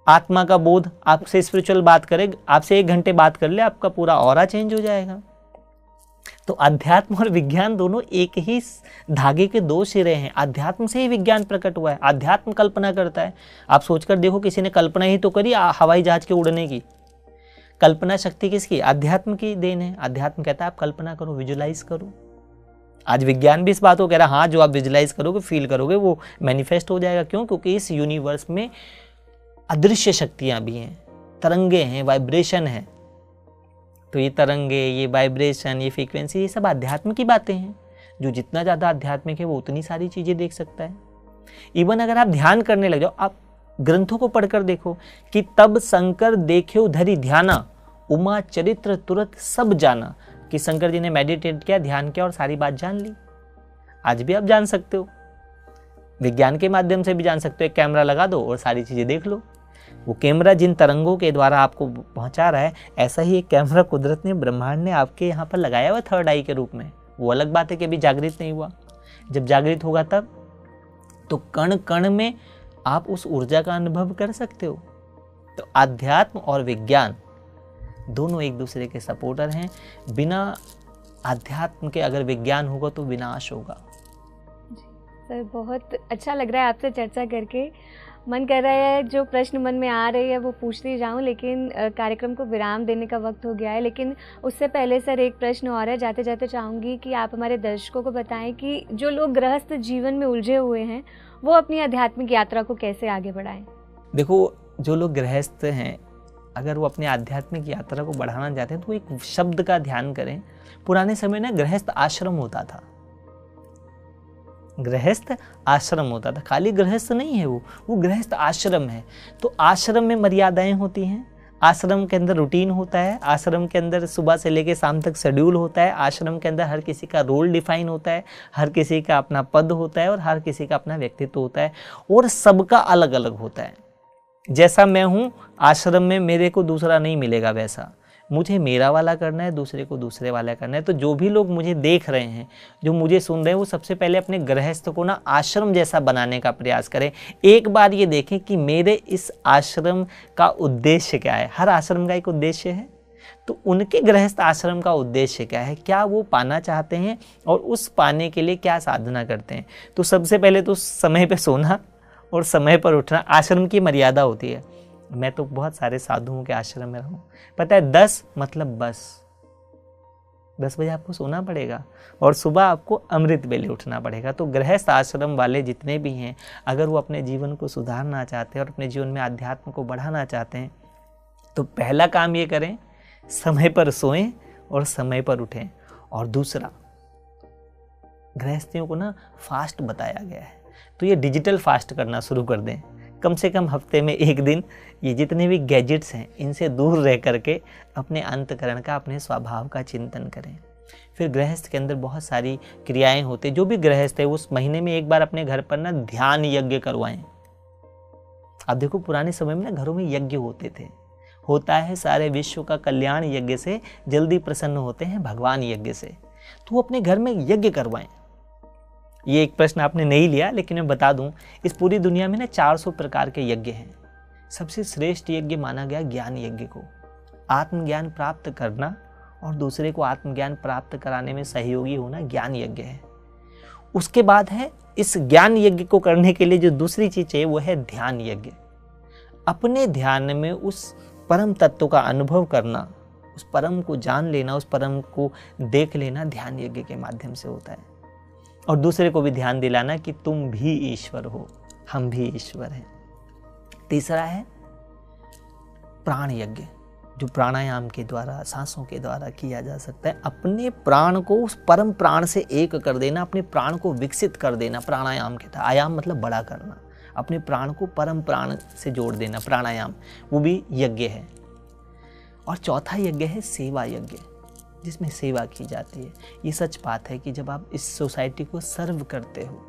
[SPEAKER 2] आत्मा का बोध, आपसे स्पिरिचुअल बात करे, आपसे 1 घंटे बात कर ले, आपका पूरा ऑरा चेंज हो जाएगा। तो अध्यात्म और विज्ञान दोनों एक ही धागे के 2 सिरे हैं। अध्यात्म से ही विज्ञान प्रकट हुआ है। अध्यात्म कल्पना करता है। आप सोचकर देखो, किसी ने कल्पना ही तो करी हवाई जहाज के उड़ने की। कल्पना शक्ति किसकी, अध्यात्म की देन है। अध्यात्म कहता है आप कल्पना करो, विजुलाइज करो। आज विज्ञान भी इस बात को कह रहा है, हाँ जो आप विजुलाइज करोगे, फील करोगे, वो मैनिफेस्ट हो जाएगा। क्यों? क्योंकि इस यूनिवर्स में अदृश्य शक्तियां भी हैं, तरंगे हैं, वाइब्रेशन है। तो ये तरंगे, ये वाइब्रेशन, ये फ्रीक्वेंसी, ये सब अध्यात्म की बातें हैं। जो जितना ज़्यादा आध्यात्मिक है वो उतनी सारी चीज़ें देख सकता है। इवन अगर आप ध्यान करने लग जाओ, आप ग्रंथों को पढ़कर देखो कि तब शंकर देख्यो धरि ध्याना, उमा चरित्र तुरंत सब जाना। कि शंकर जी ने मेडिटेट किया, ध्यान किया और सारी बात जान ली। आज भी आप जान सकते हो, विज्ञान के माध्यम से भी जान सकते हो। एक कैमरा लगा दो और सारी चीज़ें देख लो। वो कैमरा जिन तरंगों के द्वारा आपको पहुंचा रहा है, ऐसा ही एक कैमरा कुदरत ने, ब्रह्मांड ने आपके यहाँ पर लगाया हुआ थर्ड आई के रूप में। वो अलग बात है कि अभी जागृत नहीं हुआ। जब जागृत होगा तब तो कण कण में आप उस ऊर्जा का अनुभव कर सकते हो। तो अध्यात्म और विज्ञान दोनों एक दूसरे के सपोर्टर हैं। बिना अध्यात्म के अगर विज्ञान होगा तो विनाश होगा।
[SPEAKER 1] सर बहुत अच्छा लग रहा है आपसे चर्चा करके। मन कर रहा है जो प्रश्न मन में आ रही है वो पूछती जाऊं, लेकिन कार्यक्रम को विराम देने का वक्त हो गया है। लेकिन उससे पहले सर एक प्रश्न और है। जाते जाते चाहूँगी कि आप हमारे दर्शकों को बताएं कि जो लोग गृहस्थ जीवन में उलझे हुए हैं वो अपनी आध्यात्मिक यात्रा को कैसे आगे बढ़ाएं।
[SPEAKER 2] देखो, जो लोग गृहस्थ हैं अगर वो अपनी आध्यात्मिक यात्रा को बढ़ाना चाहते हैं तो एक शब्द का ध्यान करें। पुराने समय में गृहस्थ आश्रम होता था। गृहस्थ आश्रम होता था, खाली गृहस्थ नहीं है वो गृहस्थ आश्रम है। तो आश्रम में मर्यादाएं होती हैं, आश्रम के अंदर रूटीन होता है, आश्रम के अंदर सुबह से लेकर शाम तक शेड्यूल होता है, आश्रम के अंदर हर किसी का रोल डिफाइन होता है, हर किसी का अपना पद होता है और हर किसी का अपना व्यक्तित्व होता है और सबका अलग अलग होता है। जैसा मैं हूँ आश्रम में मेरे को दूसरा नहीं मिलेगा, वैसा मुझे मेरा वाला करना है, दूसरे को दूसरे वाला करना है। तो जो भी लोग मुझे देख रहे हैं, जो मुझे सुन रहे हैं, वो सबसे पहले अपने गृहस्थ को ना आश्रम जैसा बनाने का प्रयास करें। एक बार ये देखें कि मेरे इस आश्रम का उद्देश्य क्या है। हर आश्रम का एक उद्देश्य है, तो उनके गृहस्थ आश्रम का उद्देश्य क्या है, क्या वो पाना चाहते हैं और उस पाने के लिए क्या साधना करते हैं। तो सबसे पहले तो समय पर सोना और समय पर उठना। आश्रम की मर्यादा होती है। मैं तो बहुत सारे साधुओं के आश्रम में रहा हूँ, पता है 10 मतलब बस 10 बजे आपको सोना पड़ेगा और सुबह आपको अमृत वेले उठना पड़ेगा। तो गृहस्थ आश्रम वाले जितने भी हैं, अगर वो अपने जीवन को सुधारना चाहते हैं और अपने जीवन में अध्यात्म को बढ़ाना चाहते हैं तो पहला काम ये करें, समय पर सोएं और समय पर उठें। और दूसरा, गृहस्थियों को ना फास्ट बताया गया है, तो ये डिजिटल फास्ट करना शुरू कर दें। कम से कम हफ्ते में 1 दिन ये जितने भी गैजेट्स हैं इनसे दूर रह करके अपने अंतकरण का, अपने स्वभाव का चिंतन करें। फिर गृहस्थ के अंदर बहुत सारी क्रियाएं होती हैं। जो भी गृहस्थ है उस महीने में एक बार अपने घर पर ना ध्यान यज्ञ करवाएं। आप देखो पुराने समय में ना घरों में यज्ञ होते थे, होता है सारे विश्व का कल्याण यज्ञ से जल्दी प्रसन्न होते हैं भगवान यज्ञ से। तो वो अपने घर में यज्ञ करवाएं। ये एक प्रश्न आपने नहीं लिया लेकिन मैं बता दूं, इस पूरी दुनिया में ना 400 प्रकार के यज्ञ हैं। सबसे श्रेष्ठ यज्ञ माना गया ज्ञान यज्ञ को। आत्मज्ञान प्राप्त करना और दूसरे को आत्मज्ञान प्राप्त कराने में सहयोगी होना ज्ञान यज्ञ है। उसके बाद है इस ज्ञान यज्ञ को करने के लिए जो दूसरी चीज चाहिए वो है ध्यान यज्ञ। अपने ध्यान में उस परम तत्व का अनुभव करना, उस परम को जान लेना, उस परम को देख लेना ध्यान यज्ञ के माध्यम से होता है। और दूसरे को भी ध्यान दिलाना कि तुम भी ईश्वर हो, हम भी ईश्वर हैं। तीसरा है प्राण यज्ञ। जो प्राणायाम के द्वारा, सांसों के द्वारा किया जा सकता है। अपने प्राण को उस परम प्राण से एक कर देना, अपने प्राण को विकसित कर देना, प्राणायाम के था। आयाम मतलब बड़ा करना, अपने प्राण को परम प्राण से जोड़ देना, प्राणायाम, वो भी यज्ञ है। और चौथा यज्ञ है सेवा यज्ञ, जिसमें सेवा की जाती है। ये सच बात है कि जब आप इस सोसाइटी को सर्व करते हो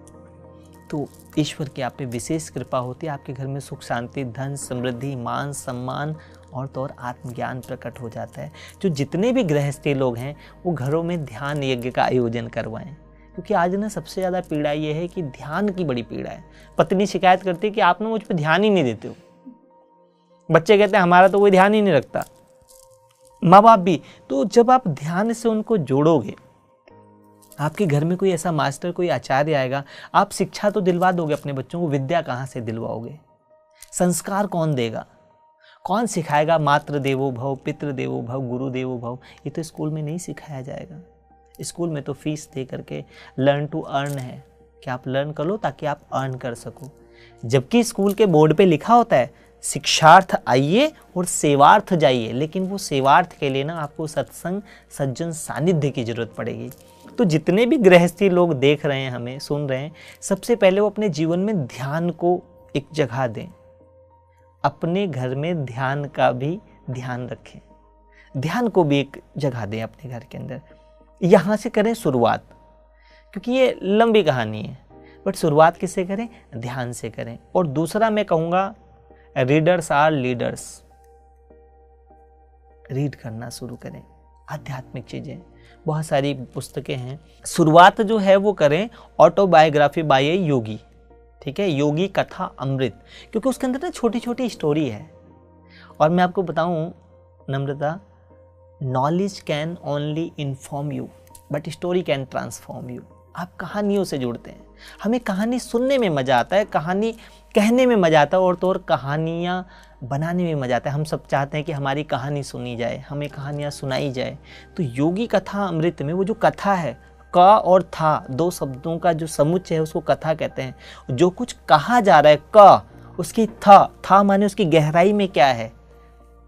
[SPEAKER 2] तो ईश्वर की आप पे विशेष कृपा होती है। आपके घर में सुख शांति, धन, समृद्धि, मान सम्मान और तो और आत्मज्ञान प्रकट हो जाता है। जो जितने भी गृहस्थी लोग हैं वो घरों में ध्यान यज्ञ का आयोजन करवाएं, क्योंकि आज ना सबसे ज़्यादा पीड़ा ये है कि ध्यान की बड़ी पीड़ा है। पत्नी शिकायत करती है कि आप ना मुझ पर ध्यान ही नहीं देते हो, बच्चे कहते हैं हमारा तो कोई ध्यान ही नहीं रखता, माँ बाप भी। तो जब आप ध्यान से उनको जोड़ोगे, आपके घर में कोई ऐसा मास्टर, कोई आचार्य आएगा, आप शिक्षा तो दिलवा दोगे अपने बच्चों को, विद्या कहाँ से दिलवाओगे? संस्कार कौन देगा, कौन सिखाएगा? मातृ देवो भव, पितृ देवो भव, गुरु देवो भव, ये तो स्कूल में नहीं सिखाया जाएगा। स्कूल में तो फीस दे करके लर्न टू अर्न है कि आप लर्न कर लो ताकि आप अर्न कर सको, जबकि स्कूल के बोर्ड पे लिखा होता है शिक्षार्थ आइए और सेवार्थ जाइए। लेकिन वो सेवार्थ के लिए ना आपको सत्संग, सज्जन सानिध्य की जरूरत पड़ेगी। तो जितने भी गृहस्थी लोग देख रहे हैं, हमें सुन रहे हैं, सबसे पहले वो अपने जीवन में ध्यान को एक जगह दें, अपने घर में ध्यान का भी ध्यान रखें, ध्यान को भी एक जगह दें अपने घर के अंदर। यहाँ से करें शुरुआत, क्योंकि ये लंबी कहानी है, बट शुरुआत किससे करें? ध्यान से करें। और दूसरा मैं कहूँगा, रीडर्स आर लीडर्स, रीड करना शुरू करें, आध्यात्मिक चीज़ें, बहुत सारी पुस्तकें हैं। शुरुआत जो है वो करें ऑटोबायोग्राफी बाय ए योगी, ठीक है, योगी कथा अमृत, क्योंकि उसके अंदर ना छोटी छोटी स्टोरी है। और मैं आपको बताऊं Namrata, knowledge can only inform you but story can transform you. आप कहानियों से जुड़ते हैं, हमें कहानी सुनने में मज़ा आता है, कहानी कहने में मज़ा आता है, और तो और कहानियाँ बनाने में मज़ा आता है। हम सब चाहते हैं कि हमारी कहानी सुनी जाए, हमें कहानियाँ सुनाई जाए। तो योगी कथा अमृत में वो जो कथा है, क और था, दो शब्दों का जो समुच्चय है उसको कथा कहते हैं। जो कुछ कहा जा रहा है, क उसकी था माने उसकी गहराई में क्या है?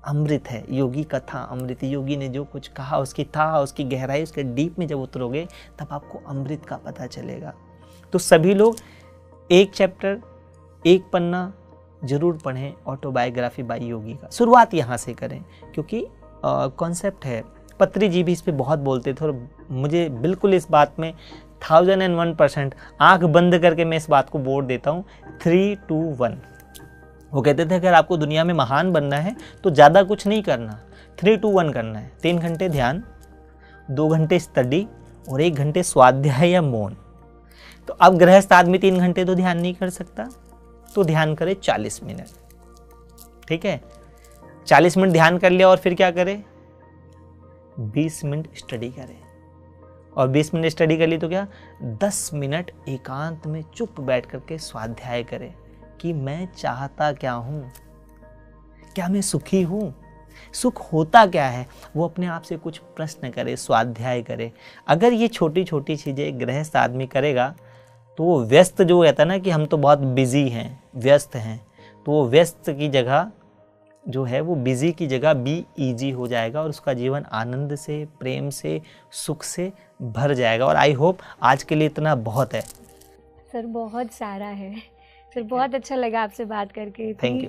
[SPEAKER 2] अमृत है। योगी कथा अमृत, योगी ने जो कुछ कहा उसकी था, उसकी गहराई, उसके डीप में जब उतरोगे तब आपको अमृत का पता चलेगा। तो सभी लोग एक चैप्टर, एक पन्ना जरूर पढ़ें ऑटोबायोग्राफी बाय योगी का। शुरुआत यहाँ से करें, क्योंकि कॉन्सेप्ट है, पत्री जी भी इस पर बहुत बोलते थे और मुझे बिल्कुल इस बात में 1001% आंख बंद करके मैं इस बात को बोल देता हूँ। 3, 2, 1 वो कहते थे अगर आपको दुनिया में महान बनना है तो ज़्यादा कुछ नहीं करना, 3, 2, 1 करना है। 3 घंटे ध्यान, 2 घंटे स्टडी और 1 घंटे स्वाध्याय या मौन। तो अब गृहस्थ आदमी 3 घंटे तो ध्यान नहीं कर सकता, तो ध्यान करे 40 मिनट, ठीक है। 40 मिनट ध्यान कर लिया और फिर क्या करे? 20 मिनट स्टडी करे, और 20 मिनट स्टडी कर ली तो क्या 10 मिनट एकांत में चुप बैठ करके स्वाध्याय करे कि मैं चाहता क्या हूँ, क्या मैं सुखी हूँ, सुख होता क्या है। वो अपने आप से कुछ प्रश्न करे, स्वाध्याय करे। अगर ये छोटी छोटी चीज़ें गृहस्थ आदमी करेगा तो वो व्यस्त, जो कहता है ना कि हम तो बहुत बिजी हैं, व्यस्त हैं, तो वो व्यस्त की जगह जो है वो बिजी की जगह बी ईजी हो जाएगा और उसका जीवन आनंद से, प्रेम से, सुख से भर जाएगा। और आई होप आज के लिए इतना बहुत है।
[SPEAKER 1] सर बहुत सारा है सर, बहुत अच्छा लगा आपसे बात करके।
[SPEAKER 2] Thank you.